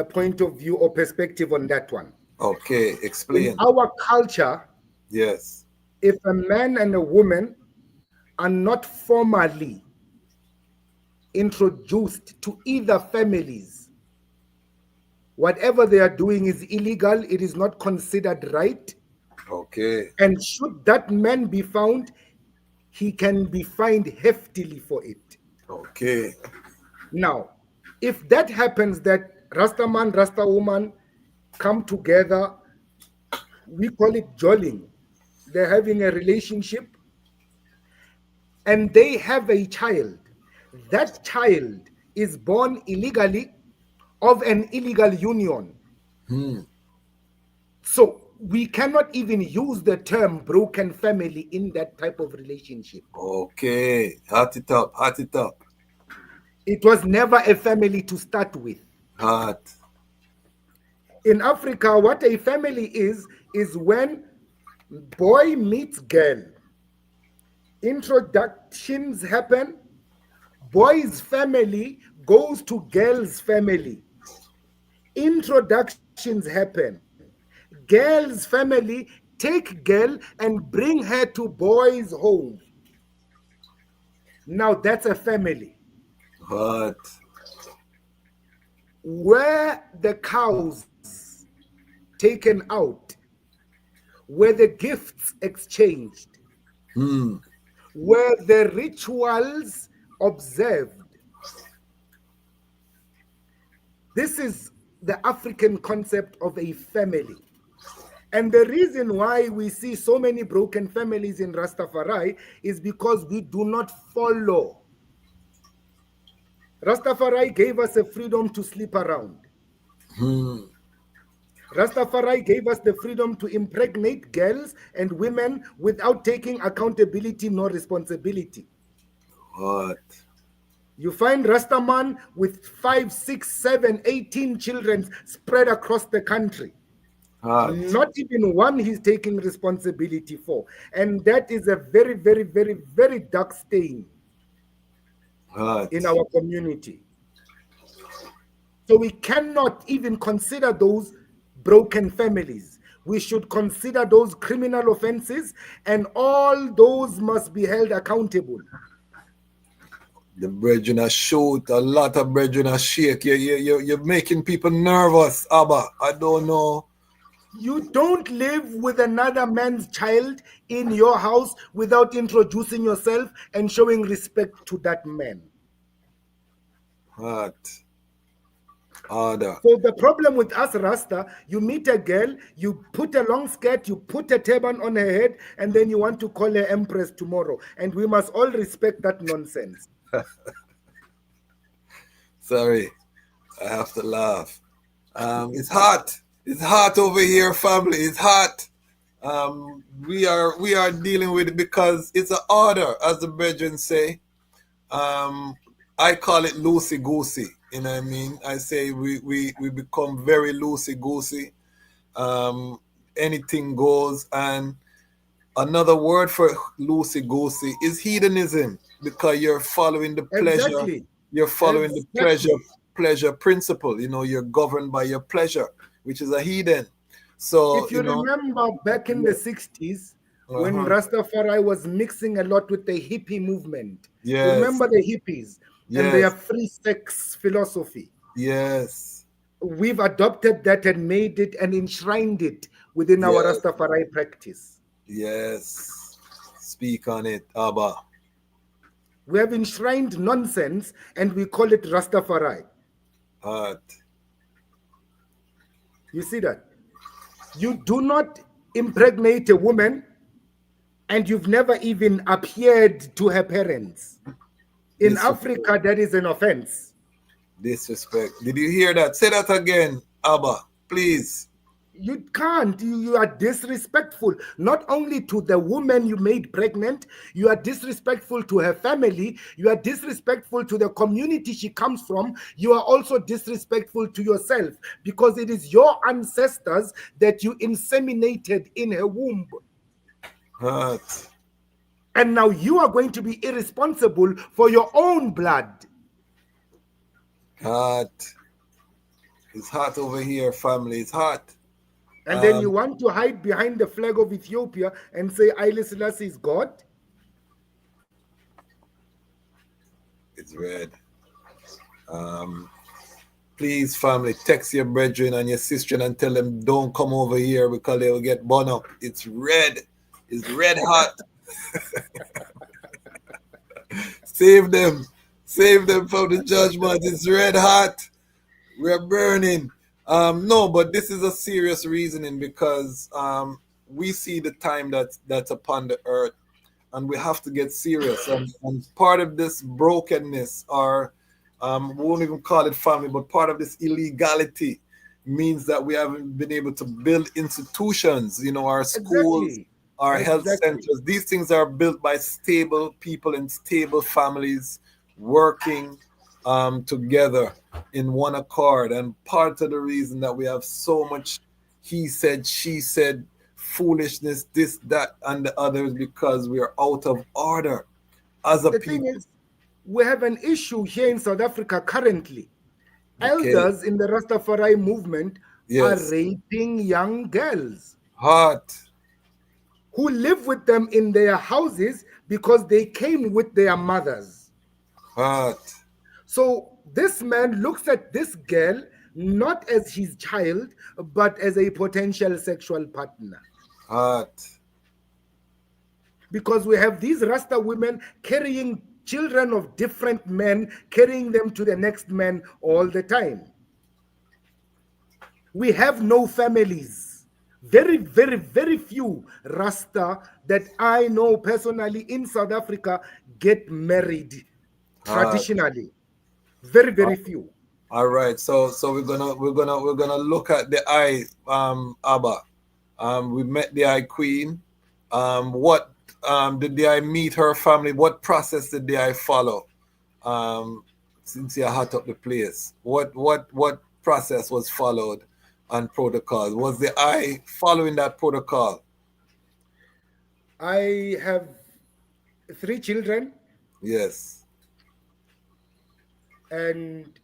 point of view or perspective on that one. Okay, explain. In our culture, yes, if a man and a woman are not formally introduced to either families, whatever they are doing is illegal. It is not considered right. Okay. And should that man be found, he can be fined heftily for it. Okay. Now, if that happens, that Rasta man, Rasta woman come together, we call it jolling. They're having a relationship and they have a child. That child is born illegally of an illegal union. So we cannot even use the term broken family in that type of relationship. Okay, hot it up, hot it up. It was never a family to start with. Hot. In Africa, what a family is when boy meets girl. Introductions happen. Boy's family goes to girl's family. Introductions happen. Girl's family take girl and bring her to boy's home. Now that's a family. What? Where the cows taken out, where the gifts exchanged, where the rituals observed. This is the African concept of a family. And the reason why we see so many broken families in Rastafari is because we do not follow. Rastafari gave us a freedom to sleep around. Rastafari gave us the freedom to impregnate girls and women without taking accountability nor responsibility. What? You find Rastaman with 5, 6, 7, 18 children spread across the country. Not even one he's taking responsibility for. And that is a very, very, very, very dark stain in our community. So we cannot even consider those broken families. We should consider those criminal offenses, and all those must be held accountable. The brethren are shoot, a lot of brethren are shake. You're making people nervous, Abba. I don't know. You don't live with another man's child in your house without introducing yourself and showing respect to that man. What? Order. So the problem with us Rasta, you meet a girl, you put a long skirt, you put a turban on her head, and then you want to call her empress tomorrow. And we must all respect that nonsense. Sorry, I have to laugh. It's hot. It's hot over here, family. It's hot. We are dealing with it because it's an order, as the brethren say. I call it loosey goosey. You know what I mean? I say we become very loosey goosey. Anything goes, and another word for loosey goosey is hedonism, because you're following the pleasure. Exactly. You're following the pleasure principle. You know, you're governed by your pleasure, which is a heathen. So if you remember back in the 60s, when Rastafari was mixing a lot with the hippie movement. Yes. Remember the hippies and Yes. their free sex philosophy. Yes. We've adopted that and made it and enshrined it within our Yes. Rastafari practice. Yes. Speak on it, Abba. We have enshrined nonsense and we call it Rastafari. Hot. You see that? You do not impregnate a woman and you've never even appeared to her parents. In Africa, that is an offense. Disrespect. Did you hear that? Say that again, Abba, please. You can't. You are disrespectful, not only to the woman you made pregnant, you are disrespectful to her family, you are disrespectful to the community she comes from, you are also disrespectful to yourself, because it is your ancestors that you inseminated in her womb. Hot. And now you are going to be irresponsible for your own blood. Hot. It's hot over here, family. It's hot. And then you want to hide behind the flag of Ethiopia and say Haile Selassie is God? It's red. Please, family, text your brethren and your sister and tell them don't come over here because they will get burned up. It's red. It's red hot. Save them. Save them from the judgment. It's red hot. We're burning. No, but this is a serious reasoning because we see the time that's upon the earth, and we have to get serious. And part of this brokenness, or we won't even call it family, but part of this illegality means that we haven't been able to build institutions, our schools, our health centers. These things are built by stable people and stable families working together in one accord. And part of the reason that we have so much he said, she said, foolishness, this, that, and the other is because we are out of order as a people. The thing is, we have an issue here in South Africa currently. Elders in the Rastafari movement are raping young girls. Hot. Who live with them in their houses because they came with their mothers. Hot. So this man looks at this girl not as his child, but as a potential sexual partner. Hot. Because we have these Rasta women carrying children of different men, carrying them to the next man all the time. We have no families. Very, very, very few Rasta that I know personally in South Africa get married traditionally. Very, very few. All right, so we're gonna look at the eye, Abba. We met the eye queen. What did the eye meet her family? What process did the eye follow? Since you hot up the place, what process was followed and protocol? Was the eye following that protocol? I have 3 children. Yes. And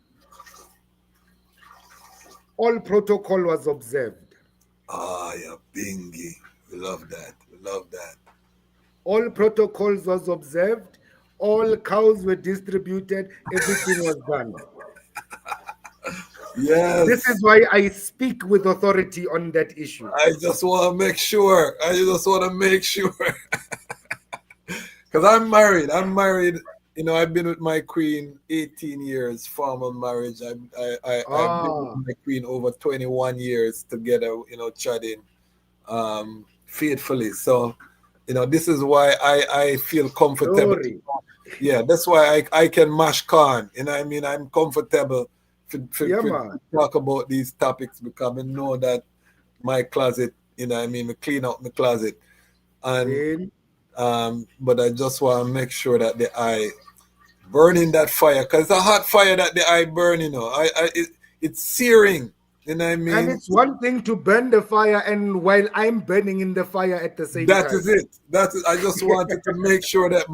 all protocol was observed. Ah, yeah, bingy. We love that. We love that. All protocols was observed. All cows were distributed. Everything was done. Yes. This is why I speak with authority on that issue. I just want to make sure. Because I'm married. I'm married You know, I've been with my queen 18 years, formal marriage. I've been with my queen over 21 years together, you know, chatting faithfully. So, you know, this is why I feel comfortable. Glory. Yeah, that's why I can mash corn. You know what I mean? I'm comfortable to talk about these topics because I know that my closet, you know what I mean, I clean out my closet. And but I just want to make sure that the eye burning that fire, because it's a hot fire that the eye burn, you know. It's searing, you know what I mean? And it's one thing to burn the fire, and while I'm burning in the fire at the same That time. is it. That is. I just wanted to make sure that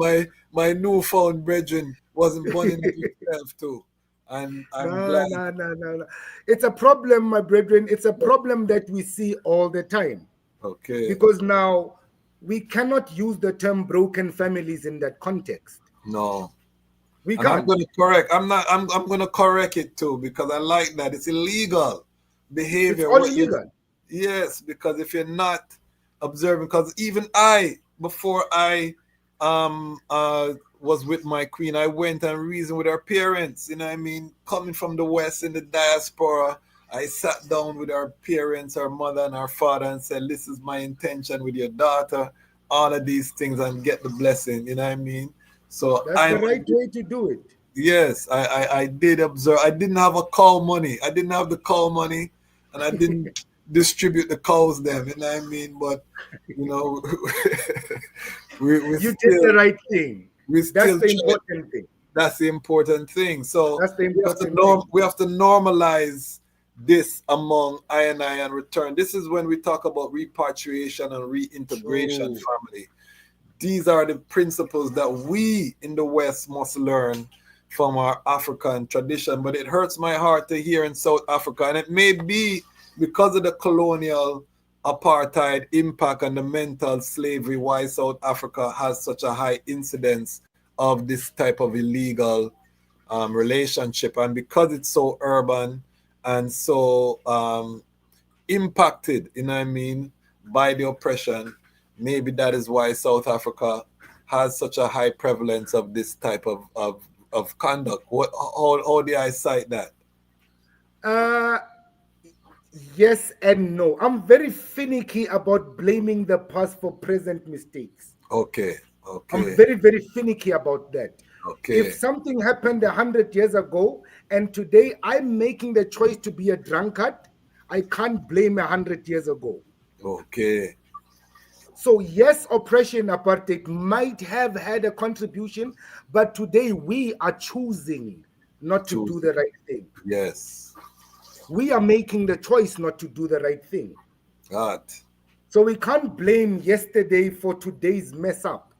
my newfound brethren wasn't burning himself too. And I'm glad. No. It's a problem, my brethren. It's a problem that we see all the time. Okay. Because now we cannot use the term broken families in that context. No. We and can't. I'm gonna correct. I'm gonna correct it too, because I like that. It's illegal behavior. It's all illegal. Yes, because if you're not observing, because even I, before I was with my queen, I went and reasoned with her parents, you know what I mean? Coming from the West in the diaspora, I sat down with her parents, her mother and her father, and said, this is my intention with your daughter, all of these things, and get the blessing, you know what I mean? So that's the right way to do it. Yes, I did observe. I didn't have a cow money. I didn't have the cow money, and I didn't distribute the cows them, you know what I mean? But, you know, you did the right thing. That's the important thing. That's the important thing. So that's the we have to normalize this among I and return. This is when we talk about repatriation and reintegration family. These are the principles that we in the West must learn from our African tradition. But it hurts my heart to hear in South Africa, and it may be because of the colonial apartheid impact and the mental slavery, why South Africa has such a high incidence of this type of illegal relationship. And because it's so urban and so impacted, you know what I mean, by the oppression, maybe that is why South Africa has such a high prevalence of this type of conduct. How do I cite that? Yes and no. I'm very finicky about blaming the past for present mistakes. Okay. I'm very, very finicky about that. Okay. If something happened 100 years ago and today I'm making the choice to be a drunkard, I can't blame 100 years ago. Okay. So yes, oppression, apartheid might have had a contribution, but today we are choosing not to do the right thing. Yes. We are making the choice not to do the right thing. God. So we can't blame yesterday for today's mess up.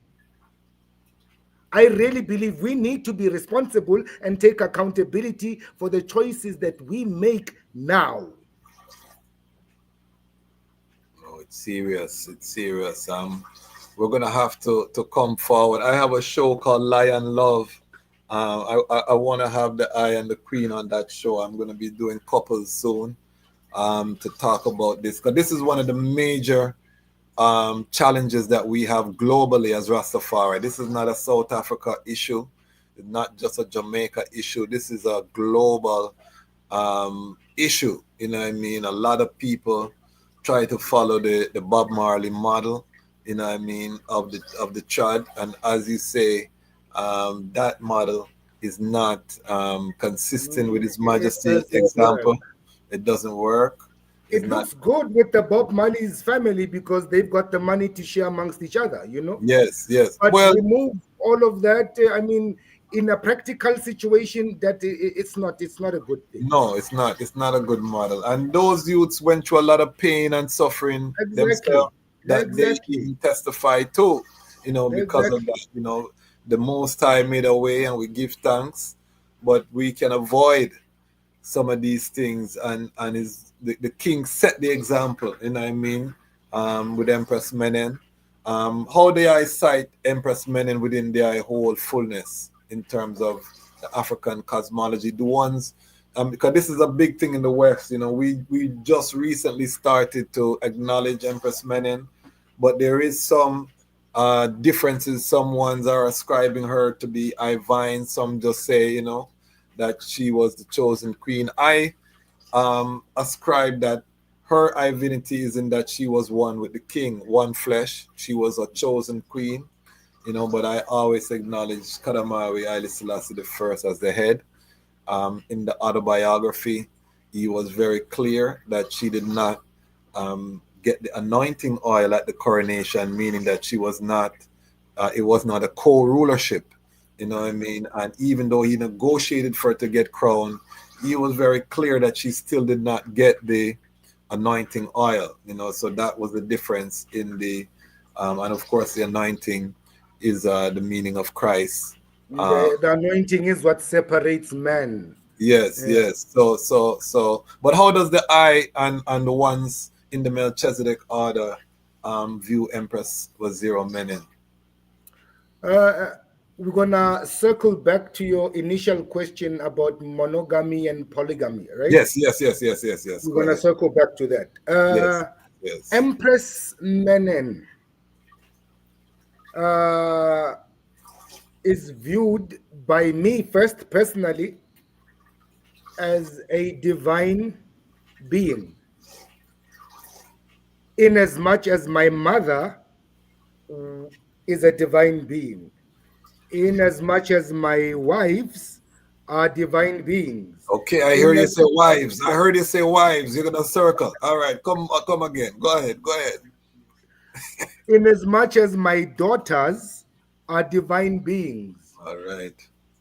I really believe we need to be responsible and take accountability for the choices that we make now. Oh, it's serious. It's serious. We're gonna have to come forward. I have a show called Lion Love. I want to have the eye and the queen on that show. I'm going to be doing couples soon to talk about this, because this is one of the major challenges that we have globally as Rastafari. This is not a South Africa issue. It's not just a Jamaica issue. This is a global issue. You know what I mean? A lot of people try to follow the Bob Marley model, you know what I mean, of the trad. And as you say, that model is not consistent with His Majesty's example. It doesn't work. It looks good with the Bob Marley's family because they've got the money to share amongst each other, you know? Yes. But remove all of that. I mean, in a practical situation, that it's not a good thing. No, it's not. It's not a good model. And those youths went through a lot of pain and suffering themselves that they even testify to, you know, because of that, you know. The Most High made a way, and we give thanks, but we can avoid some of these things. And the king set the example, you know what I mean, with Empress Menen. How do I cite Empress Menen within their whole fullness in terms of the African cosmology? The ones, because this is a big thing in the West, you know, we just recently started to acknowledge Empress Menen, but there is some differences. Some ones are ascribing her to be Ivine. Some just say, you know, that she was the chosen queen. I ascribe that her divinity is in that she was one with the king, one flesh. She was a chosen queen, you know, but I always acknowledge Kadamawi Haile Selassie the first as the head. In the autobiography, he was very clear that she did not get the anointing oil at the coronation, meaning that she was not, it was not a co-rulership, you know what I mean? And even though he negotiated for her to get crowned, he was very clear that she still did not get the anointing oil, you know, so that was the difference in the, and of course the anointing is the meaning of Christ. The anointing is what separates man. Yes, Yeah. yes. So, but how does the I and the ones in the Melchizedek order view Empress Waziri Menen? We're gonna circle back to your initial question about monogamy and polygamy, right? Yes. We're gonna circle back to that. Yes. Empress Menen is viewed by me first personally as a divine being, in as much as my mother is a divine being, in as much as my wives are divine beings. Okay, I hear you say wives. I heard you say wives. You're gonna circle. All right, come again. Go ahead. In as much as my daughters are divine beings. All right.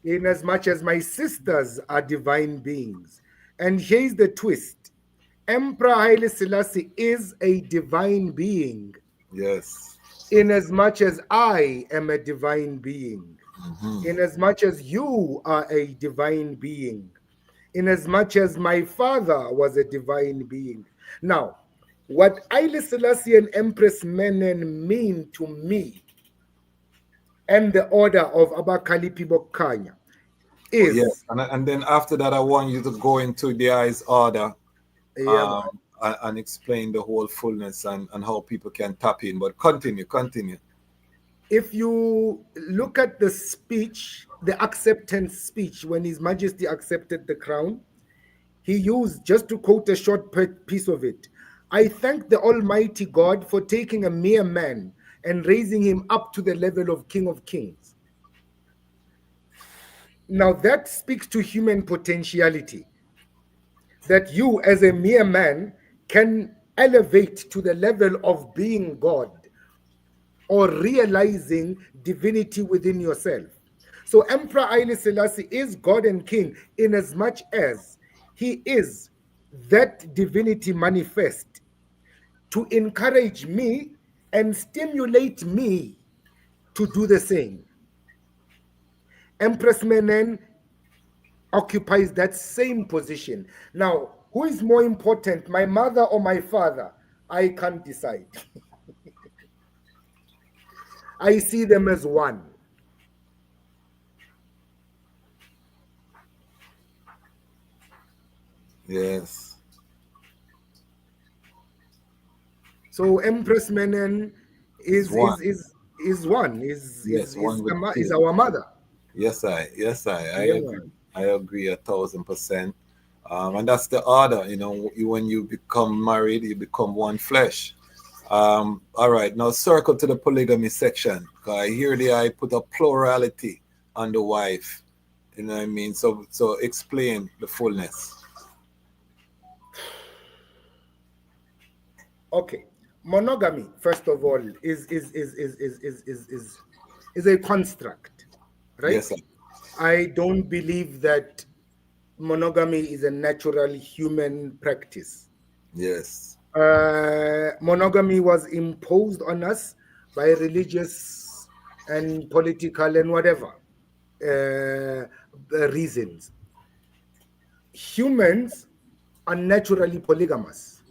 In as much as my sisters are divine beings. And here's the twist. Emperor Haile Selassie is a divine being. Yes. In as much as I am a divine being. In as much as you are a divine being. In as much as my father was a divine being. Now, what Haile Selassie and Empress Menen mean to me and the order of Abba Kalipi Bokanya is... yes, and then after that, I want you to go into the eyes order and explain the whole fullness and how people can tap in. But continue. If you look at the speech, the acceptance speech, when His Majesty accepted the crown, he used, just to quote a short piece of it, I thank the Almighty God for taking a mere man and raising him up to the level of King of Kings. Now that speaks to human potentiality, that you as a mere man can elevate to the level of being God or realizing divinity within yourself. So Emperor Haile Selassie is God and King in as much as he is that divinity manifest to encourage me and stimulate me to do the same. Empress Menen occupies that same position. Now, who is more important, my mother or my father? I can't decide. I see them as one. Yes. So Empress Menen is one. Is our mother. Yes, I agree. I agree 1,000%. And that's the order, you know, when you become married, you become one flesh. All right, now circle to the polygamy section. I hear I put a plurality on the wife. You know what I mean? So explain the fullness. Okay. Monogamy, first of all, is a construct, right? Yes, sir. I don't believe that monogamy is a natural human practice. Yes. Monogamy was imposed on us by religious and political and whatever reasons. Humans are naturally polygamous.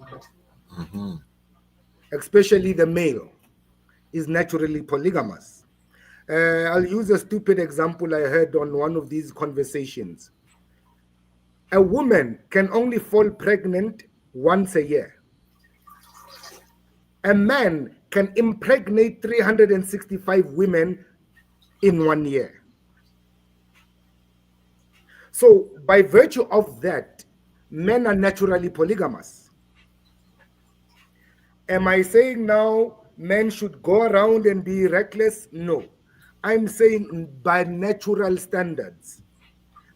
Especially the male is naturally polygamous. I'll use a stupid example I heard on one of these conversations. A woman can only fall pregnant once a year. A man can impregnate 365 women in 1 year. So, by virtue of that, men are naturally polygamous. Am I saying now men should go around and be reckless? No. I'm saying by natural standards,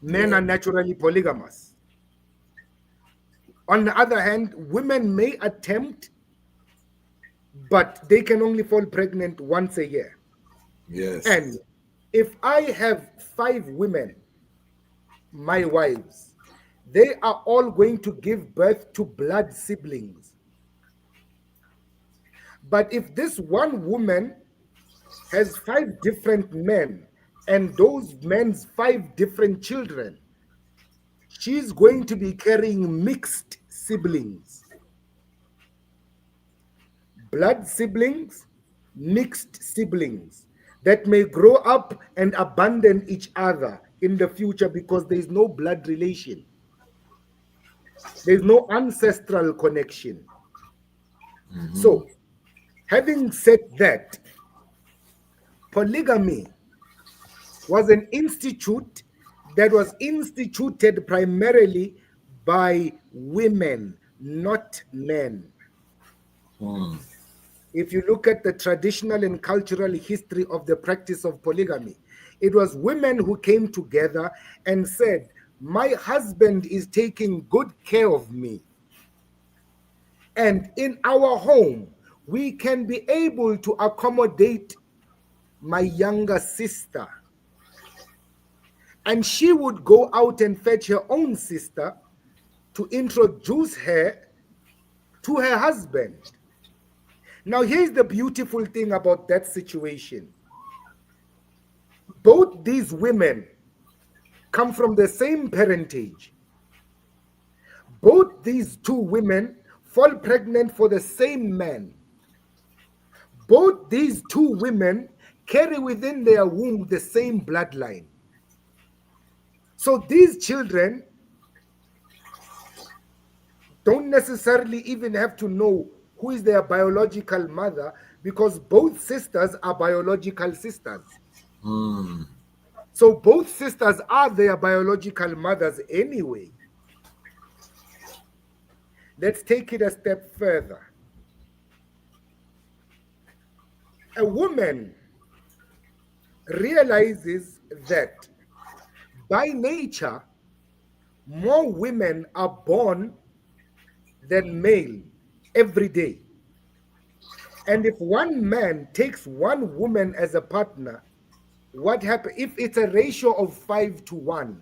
men are naturally polygamous. On the other hand, women may attempt, but they can only fall pregnant once a year. Yes. And if I have 5 women, my wives, they are all going to give birth to blood siblings. But if this one woman has 5 different men and those men's 5 different children, she's going to be carrying mixed siblings. Blood siblings, mixed siblings that may grow up and abandon each other in the future because there is no blood relation. There is no ancestral connection. So, having said that, polygamy was an institute that was instituted primarily by women, not men. If you look at the traditional and cultural history of the practice of polygamy, it was women who came together and said, my husband is taking good care of me. And in our home, we can be able to accommodate my younger sister. And she would go out and fetch her own sister to introduce her to her husband. Now, here's the beautiful thing about that situation. Both these women come from the same parentage. Both these 2 women fall pregnant for the same man. Both these 2 women carry within their womb the same bloodline. So these children don't necessarily even have to know who is their biological mother because both sisters are biological sisters. So both sisters are their biological mothers anyway. Let's take it a step further. A woman realizes that by nature, more women are born than male every day. And if one man takes one woman as a partner, what happens if it's a ratio of 5-1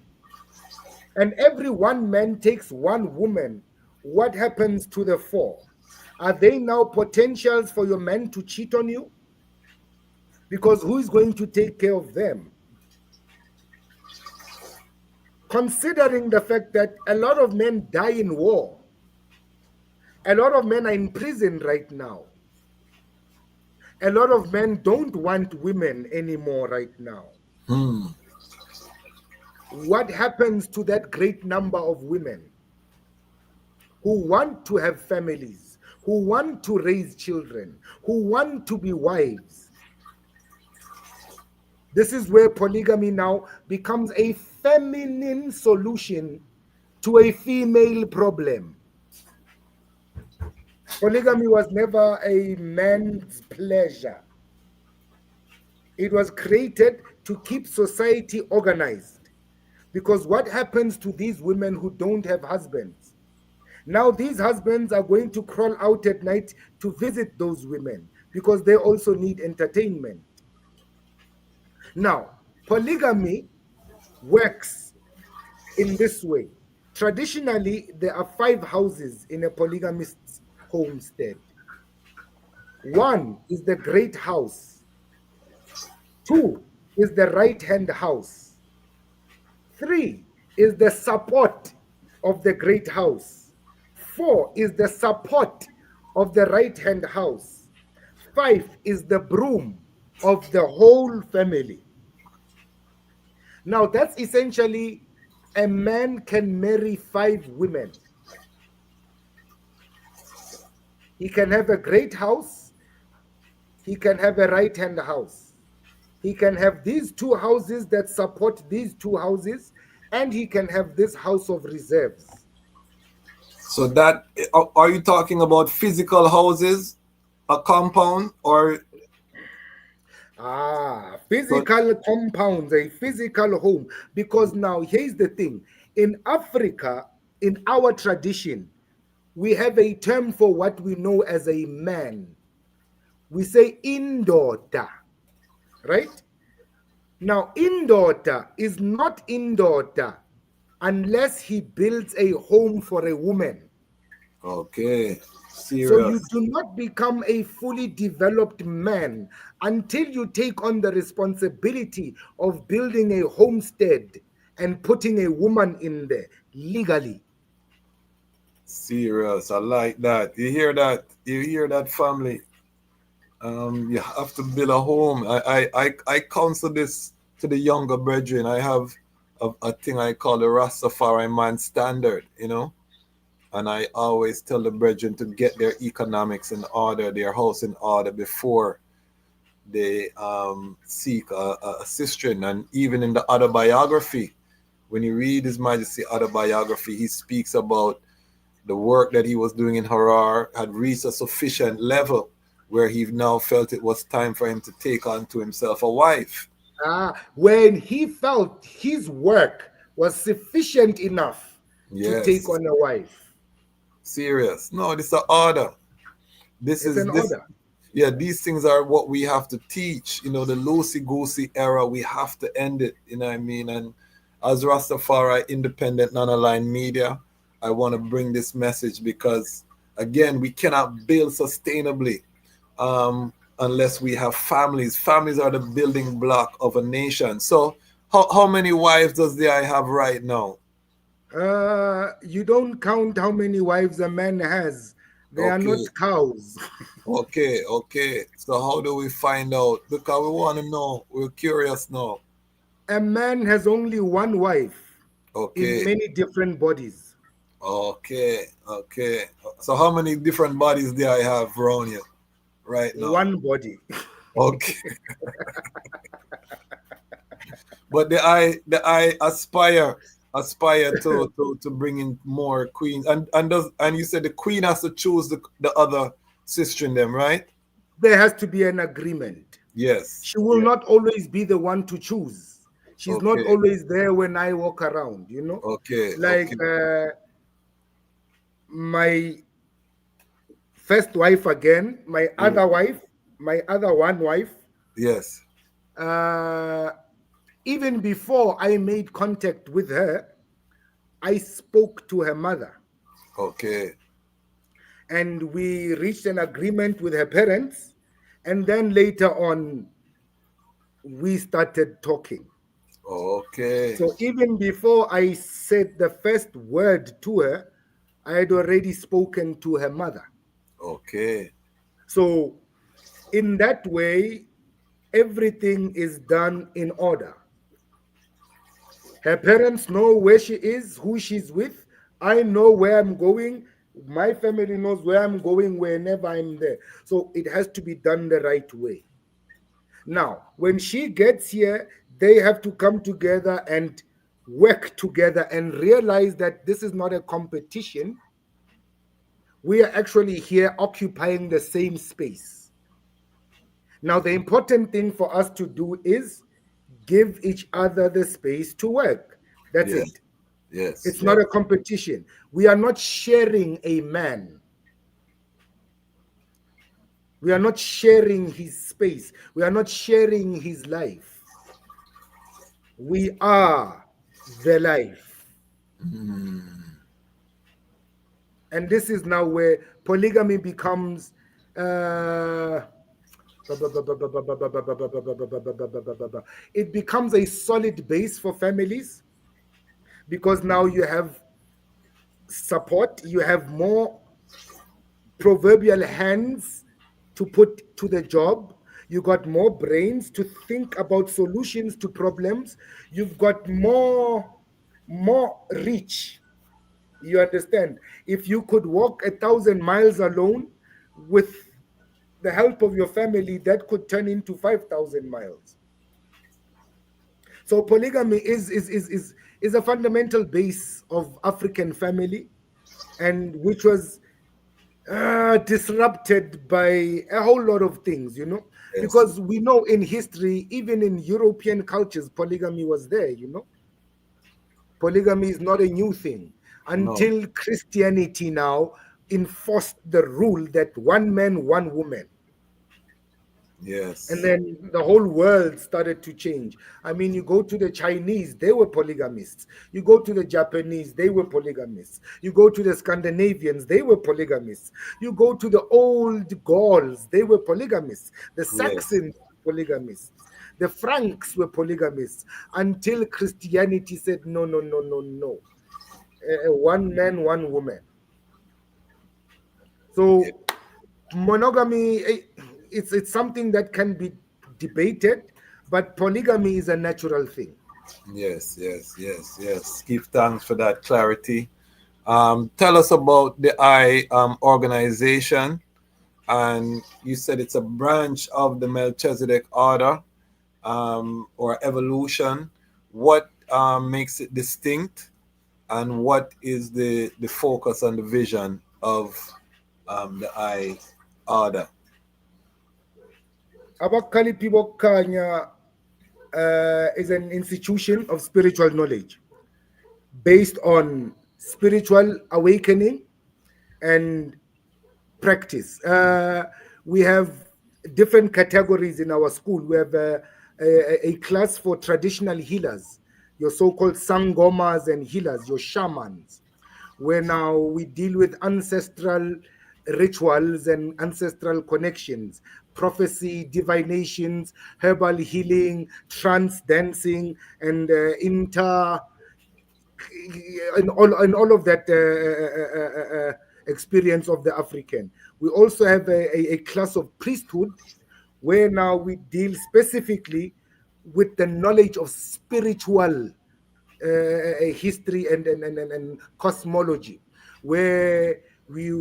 and every one man takes one woman? What happens to the 4? Are they now potentials for your man to cheat on you? Because who is going to take care of them? Considering the fact that a lot of men die in war, a lot of men are in prison right now. A lot of men don't want women anymore right now. What happens to that great number of women who want to have families, who want to raise children, who want to be wives? This is where polygamy now becomes a feminine solution to a female problem. Polygamy was never a man's pleasure. It was created to keep society organized. Because what happens to these women who don't have husbands? Now these husbands are going to crawl out at night to visit those women because they also need entertainment. Now, polygamy works in this way. Traditionally, there are 5 houses in a polygamist's homestead. 1 is the great house. 2 is the right-hand house. 3 is the support of the great house. 4 is the support of the right-hand house. 5 is the broom of the whole family. Now, that's essentially a man can marry 5 women. He can have a great house. He can have a right-hand house. He can have these two houses that support these two houses, and he can have this house of reserves. So that are you talking about physical houses, a compound, or Physical compounds, a physical home. Because now here's the thing. In Africa, in our tradition, we have a term for what we know as a man. We say indoda, right? Now, indoda is not indoda unless he builds a home for a woman. okay, So you serious? do not become a fully developed man until you take on the responsibility of building a homestead and putting a woman in there legally. Serious. I like that. You hear that? You hear that, family? You have to build a home. I counsel this to the younger brethren. I have a thing I call the Rastafari man standard, you know, and I always tell the brethren to get their economics in order, their house in order before they seek a sistren. And even in the autobiography, when you read His Majesty autobiography, he speaks about the work that he was doing in Harar had reached a sufficient level where he now felt it was time for him to take on to himself a wife. When he felt his work was sufficient enough to take Yes. on a wife. Serious. No, this is an order. This It's is an this. order. Yeah, these things are what we have to teach. You know, the loosey-goosey era, we have to end it. You know what I mean? And as Rastafari, independent, non-aligned media, I want to bring this message because, again, we cannot build sustainably unless we have families. Families are the building block of a nation. So how many wives does the I have right now? You don't count how many wives a man has. They are not Okay. cows. Okay. So how do we find out? Because we want to know. We're curious now. A man has only one wife in Okay. many different bodies. Okay. So how many different bodies do I have around you right now? One body. Okay. But the I aspire to bring in more queens, and you said the queen has to choose the other sister in them, right? There has to be an agreement. Yes. She will not always be the one to choose. She's not Okay. always there when I walk around, you know? Okay. Like my first wife again, my other wife, my other one wife. Yes. Even before I made contact with her, I spoke to her mother. Okay. And we reached an agreement with her parents. And then later on, we started talking. Okay. So even before I said the first word to her, I had already spoken to her mother. Okay. So in that way, everything is done in order. Her parents know where she is, who she's with. I know where I'm going. My family knows where I'm going whenever I'm there. So it has to be done the right way. Now, when she gets here, they have to come together and work together and realize that this is not a competition. We are actually here occupying the same space. Now, the important thing for us to do is give each other the space to work. That's Yes. it. Yes. It's not a competition. We are not sharing a man. We are not sharing his space. We are not sharing his life. We are the life. And this is now where polygamy becomes it becomes a solid base for families, because now you have support, you have more proverbial hands to put to the job, you got more brains to think about solutions to problems, you've got more reach. You understand? If you could walk 1,000 miles alone, with the help of your family, that could turn into 5,000 miles. So polygamy is a fundamental base of African family, and which was disrupted by a whole lot of things, you know, Yes. because we know in history, even in European cultures, polygamy was there, you know. Polygamy is not a new thing No. until Christianity now enforced the rule that one man, one woman. Yes. And then the whole world started to change. I mean, you go to the Chinese, they were polygamists. You go to the Japanese, they were polygamists. You go to the Scandinavians, they were polygamists. You go to the old Gauls, they were polygamists. The Saxons, polygamists. The Franks were polygamists until Christianity said, no, no, no, no, no. One man, one woman. So monogamy, it's something that can be debated, but polygamy is a natural thing. Yes, yes, yes, yes. Give thanks for that clarity. Tell us about the organization. And you said it's a branch of the Melchizedek order, or evolution. What makes it distinct, and what is the focus and the vision of the order? Abakali Pibokanya is an institution of spiritual knowledge based on spiritual awakening and practice. We have different categories in our school. We have a class for traditional healers, your so-called sangomas and healers, your shamans, where now we deal with ancestral rituals and ancestral connections, prophecy, divinations, herbal healing, trance dancing, and and all of that experience of the African. We also have a class of priesthood, where now we deal specifically with the knowledge of spiritual history and cosmology, where we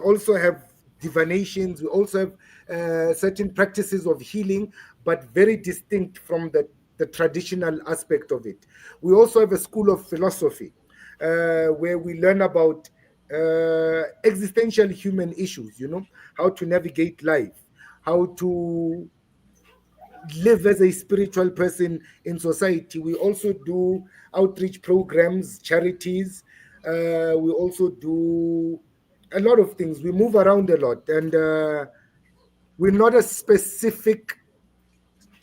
also have divinations. We also have certain practices of healing, but very distinct from the traditional aspect of it. We also have a school of philosophy, where we learn about existential human issues, you know, how to navigate life, how to live as a spiritual person in society. We also do outreach programs, charities. We also do a lot of things. We move around a lot, and we're not a specific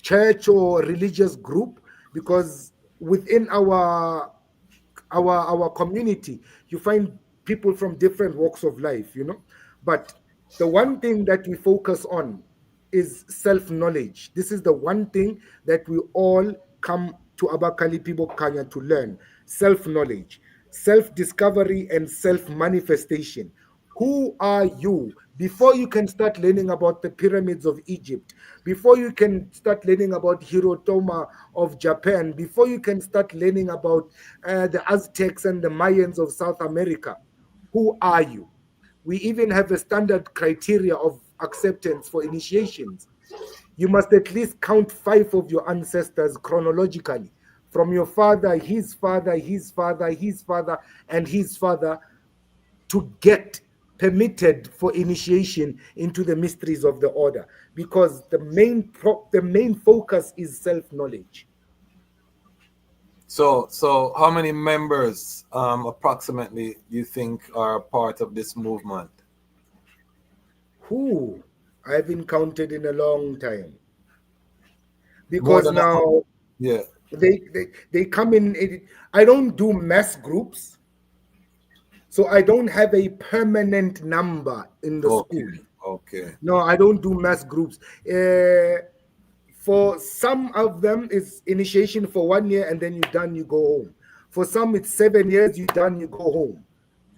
church or religious group, because within our community, you find people from different walks of life, you know. But the one thing that we focus on is self-knowledge. This is the one thing that we all come to Abakali Kanya to learn: self-knowledge, self-discovery, and self-manifestation. Who are you? Before you can start learning about the pyramids of Egypt, before you can start learning about Hiroshima of Japan, before you can start learning about the Aztecs and the Mayans of South America, who are you? We even have a standard criteria of acceptance for initiations. You must at least count 5 of your ancestors chronologically, from your father, his father, his father, his father, and his father, to get permitted for initiation into the mysteries of the order, because the main focus is self-knowledge. So how many members approximately do you think are part of this movement? Who I haven't counted in a long time, because now they come in. I don't do mass groups, so I don't have a permanent number in the school. Okay. No, I don't do mass groups. For some of them, it's initiation for 1 year, and then you're done, you go home. For some, it's 7 years, you're done, you go home.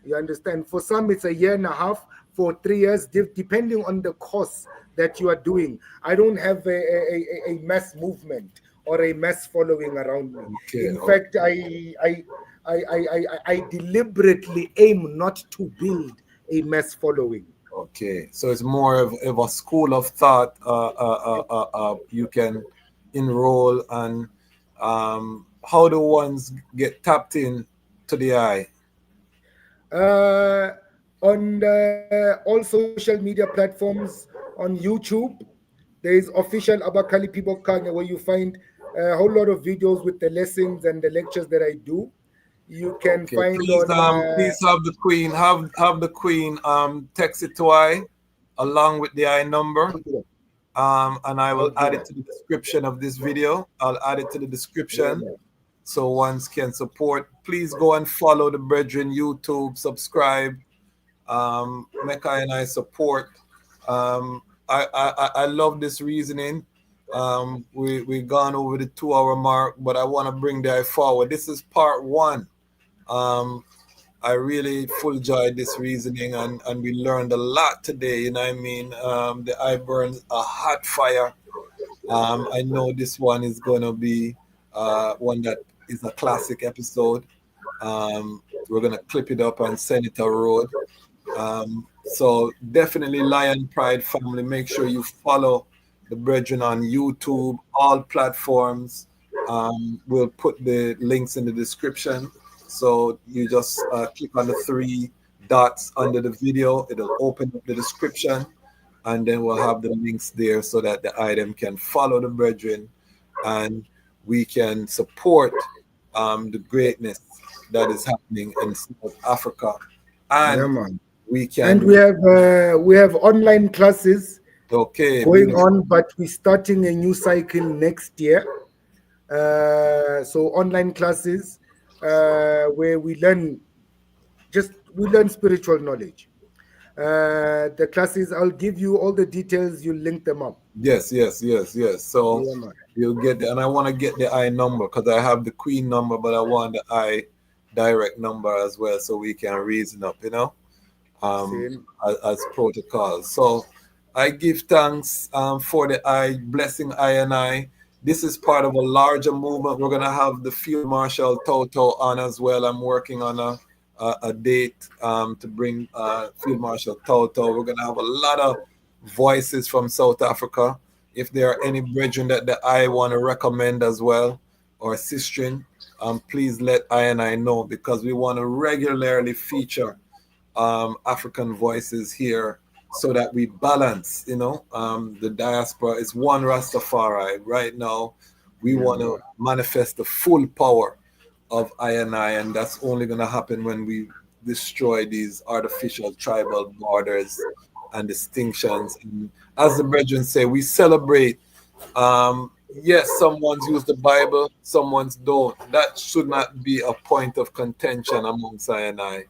You understand? For some, it's 1.5 years. For 3 years, depending on the course that you are doing. I don't have a mass movement or a mass following around me. In fact, I deliberately aim not to build a mass following. Okay, so it's more of a school of thought. You can enroll, and how do ones get tapped in to the eye? On all social media platforms, on YouTube, there is official Abakali Pibokanya, where you find a whole lot of videos with the lessons and the lectures that I do. You can Okay, find please on please have the queen text it to I along with the I number. And I will add it to the description of this video. I'll add it to the description so ones can support. Please go and follow the Brethren YouTube, subscribe. Mecca and I support. I love this reasoning. We've gone over the 2-hour mark, but I want to bring the eye forward. This is part 1. I really full enjoyed this reasoning, and we learned a lot today. You know what I mean? The eye burns a hot fire. I know this one is going to be one that is a classic episode. We're going to clip it up and send it a road. So definitely, Lion Pride family, make sure you follow the Brethren on YouTube, all platforms. We'll put the links in the description. So you just click on the 3 dots under the video. It'll open up the description, and then we'll have the links there so that the item can follow the Brethren, and we can support the greatness that is happening in South Africa. And we can. And we have online classes going on, but we're starting a new cycle next year. So online classes where we learn spiritual knowledge. The classes, I'll give you all the details. You link them up. Yes. So you'll get the, and I want to get the I number because I have the Queen number, but I want the I direct number as well, so we can reason up, as protocols. So I give thanks for the I blessing I and I. This is part of a larger movement. We're gonna have the Field Marshal Toto on as well. I'm working on a date to bring Field Marshal Toto. We're gonna have a lot of voices from South Africa. If there are any brethren that I want to recommend as well, or sistren, please let I and I know, because we want to regularly feature African voices here so that we balance, the diaspora is one Rastafari. Right now, we want to manifest the full power of I, and that's only going to happen when we destroy these artificial tribal borders and distinctions. And as the brethren say, we celebrate. Yes, someone's use the Bible, someone's don't. That should not be a point of contention amongst I and I.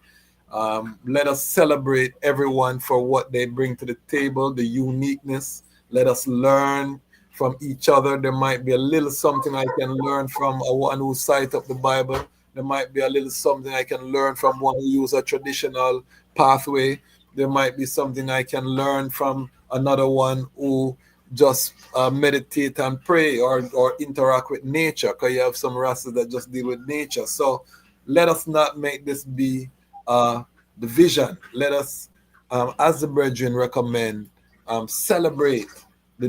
Let us celebrate everyone for what they bring to the table, the uniqueness. Let us learn from each other. There might be a little something I can learn from one who cite up the Bible. There might be a little something I can learn from one who use a traditional pathway. There might be something I can learn from another one who just meditate and pray or interact with nature, because you have some Rastas that just deal with nature. So let us not make this be division. Let us, as the brethren recommend, celebrate the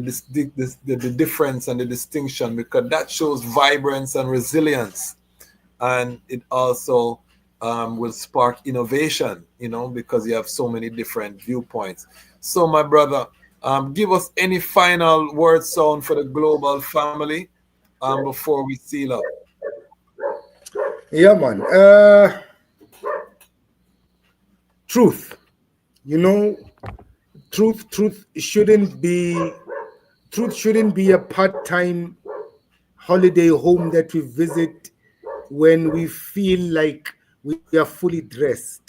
difference and the distinction, because that shows vibrance and resilience, and it also will spark innovation, because you have so many different viewpoints. So my brother, give us any final word sound for the global family before we seal up. Yeah, man. Truth. Truth shouldn't be a part-time holiday home that we visit when we feel like we are fully dressed.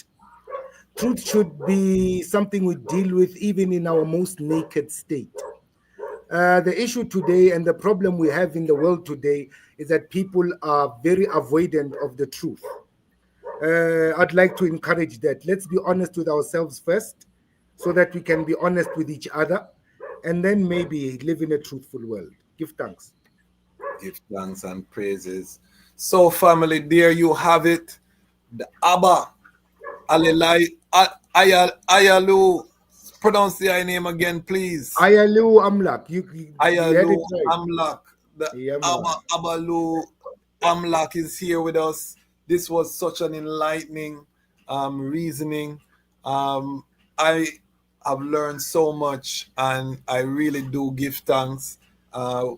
Truth should be something we deal with even in our most naked state. The issue today and the problem we have in the world today is that people are very avoidant of the truth. I'd like to encourage that. Let's be honest with ourselves first, so that we can be honest with each other, and then maybe live in a truthful world. Give thanks. Give thanks and praises. So family, there you have it. The Abba Ayalew pronounce the name again, please. Ayalew Amlak. You had Ayalew it right. Amlak. The Yeah, man. Abba Ayalew Amlak is here with us. This was such an enlightening reasoning. I have learned so much, and I really do give thanks.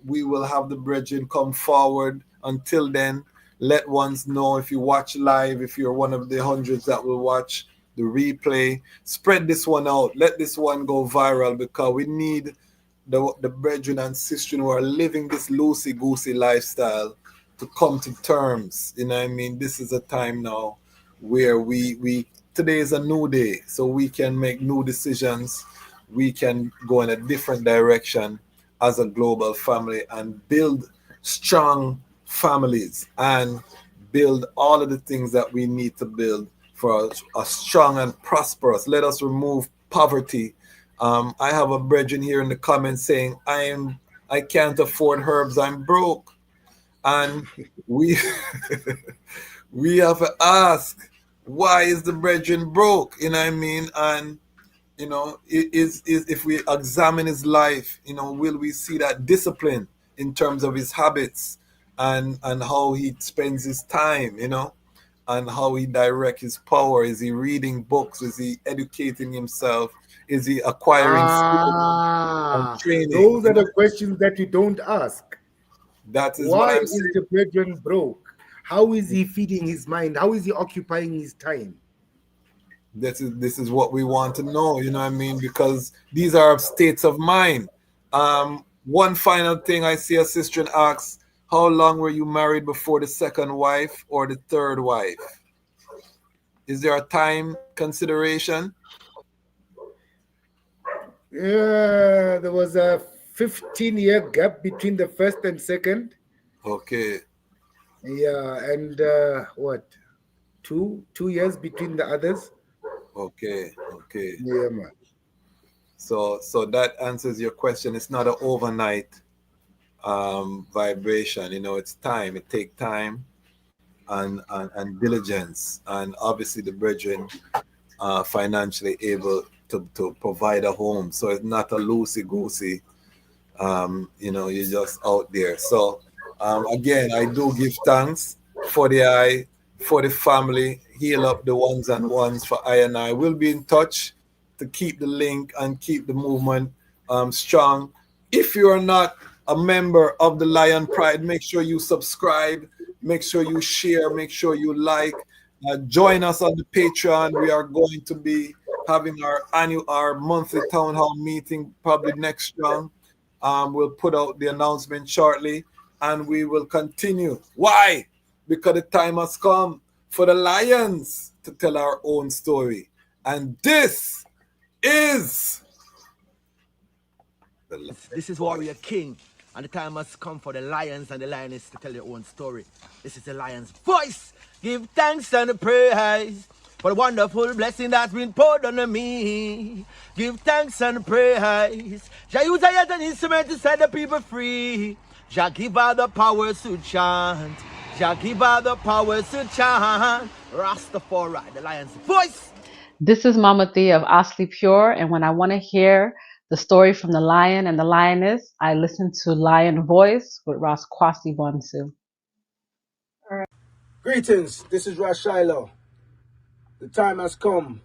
We will have the brethren come forward. Until then, let ones know if you watch live, if you're one of the hundreds that will watch the replay, spread this one out. Let this one go viral, because we need the brethren and sistren who are living this loosey-goosey lifestyle to come to terms. You know what I mean? This is a time now where we today is a new day, so we can make new decisions. We can go in a different direction as a global family and build strong families and build all of the things that we need to build for a strong and prosperous. Let us remove poverty. I have a brethren here in the comments saying, I can't afford herbs, I'm broke. And we we have to ask, why is the brethren broke? You know what I mean? And you know, is if we examine his life, you know, will we see that discipline in terms of his habits and how he spends his time, you know, and how he directs his power? Is he reading books? Is he educating himself? Is he acquiring skills and training? Those are the questions that you don't ask. That is Why what I'm is saying. the brethren broke? How is he feeding his mind? How is he occupying his time? This is what we want to know, you know what I mean? Because these are states of mind. One final thing, I see a sister asks, how long were you married before the second wife or the third wife? Is there a time consideration? Yeah, there was a 15-year gap between the first and second. Okay. Yeah, and what? Two years between the others. Okay. Yeah, man. So that answers your question. It's not an overnight vibration. You know, it's time. It takes time and diligence, and obviously the brethren financially able to provide a home. So it's not a loosey-goosey. You know, you're just out there. So again, I do give thanks for the family. Heal up the ones and ones for I and I. We'll be in touch to keep the link and keep the movement strong. If you are not a member of the Lion Pride, make sure you subscribe, make sure you share, make sure you like. Join us on the Patreon. We are going to be having our monthly town hall meeting probably next round. We'll put out the announcement shortly, and we will continue. Why? Because the time has come for the Lions to tell our own story. And this is This is Warrior King, and the time has come for the lions and the lioness to tell their own story. This is the lion's voice. Give thanks and praise for the wonderful blessing that's been poured on me. Give thanks and praise. Jah use I as an instrument to set the people free. Jah give her the power to chant. Jah give her the power to chant. Rastafari, the lion's voice. This is Mama Thea of Asli Pure, and when I want to hear the story from the lion and the lioness, I listen to Lion Voice with Ras Tafari. Greetings, this is Ras Tafari. The time has come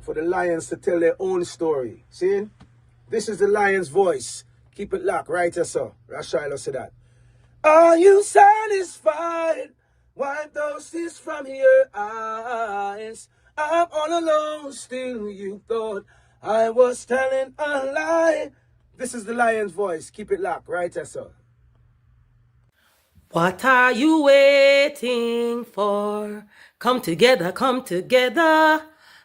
for the lions to tell their own story. See? This is the lion's voice. Keep it locked, right, sir? Ras Tafari said that. Are you satisfied? Wipe those tears from your eyes. I'm all alone, still you thought I was telling a lie. This is the lion's voice. Keep it locked, right, sir? What are you waiting for? Come together,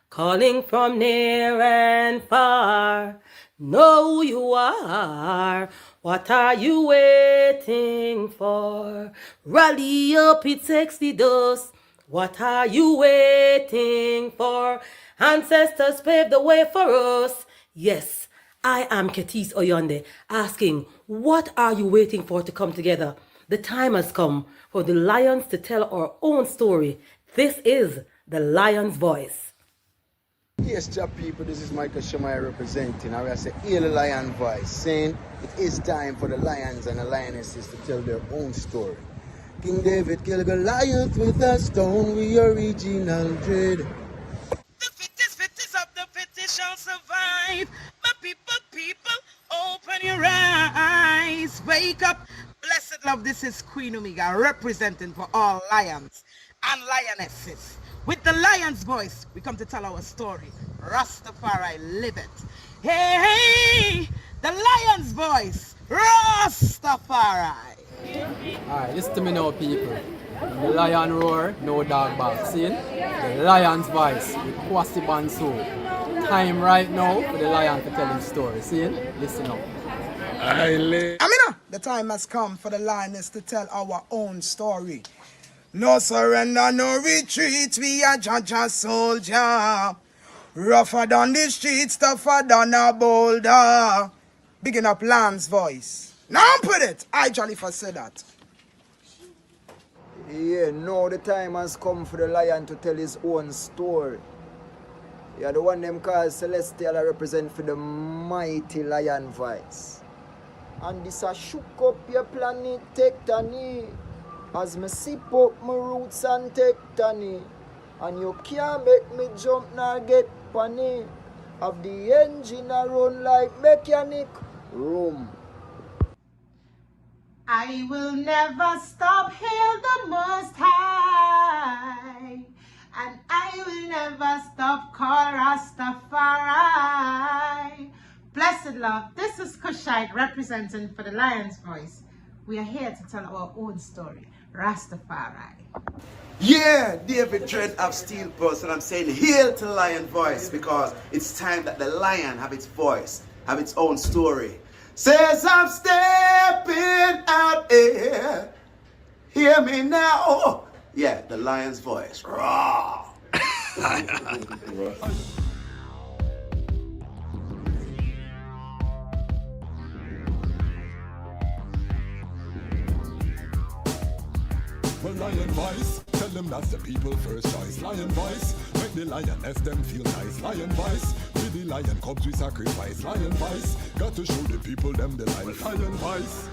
calling from near and far. Know who you are. What are you waiting for? Rally up, it takes the dust. What are you waiting for? Ancestors paved the way for us. Yes, I am Ketis Oyonde, asking, what are you waiting for to come together? The time has come for the lions to tell our own story. This is the lion's voice. Yes, Jah people, this is Michael Shamaya representing. I say, hear the lion voice, saying it is time for the lions and the lionesses to tell their own story. King David killed Goliath with a stone, we original dread. The fittest of the fittest shall survive. My people, open your eyes. Wake up. Blessed love, this is Queen Omega representing for all lions and lionesses. With the lion's voice, we come to tell our story. Rastafari, live it. Hey, the lion's voice. Rastafari. Alright, listen to me now, people. When the lion roar, no dog bark. See? The lion's voice with Kwasi Banso. Time right now for the lion to tell his story. See? Listen up. Amina, the time has come for the lioness to tell our own story. No surrender, no retreat, we are Jaja soldier. Rougher than the streets, tougher than a boulder. Bigging up Lamb's voice. Now put it. I Jalifa said that. Yeah, now the time has come for the lion to tell his own story. Yeah, the one them called Celestial I represent for the mighty lion voice. And this a shook up your planet tectonic. As me sip up my roots and tectonic. And you can't make me jump nor get panic. Have the engine a run like mechanic. Room. I will never stop, hail the Most High, and I will never stop, call Rastafari. Blessed love, this is Kushite representing for the Lion's Voice. We are here to tell our own story, Rastafari. Yeah, David Dread of Steel Person. I'm saying hail to Lion Voice because it's time that the lion have its voice, have its own story. Says I'm stepping out here. Hear me now. Yeah, the lion's voice. Raw. Well, lion voice, tell them that's the people first choice. Lion voice, make the lioness them feel nice. Lion voice, with the lion cubs we sacrifice. Lion voice, got to show the people them the life. Lion voice.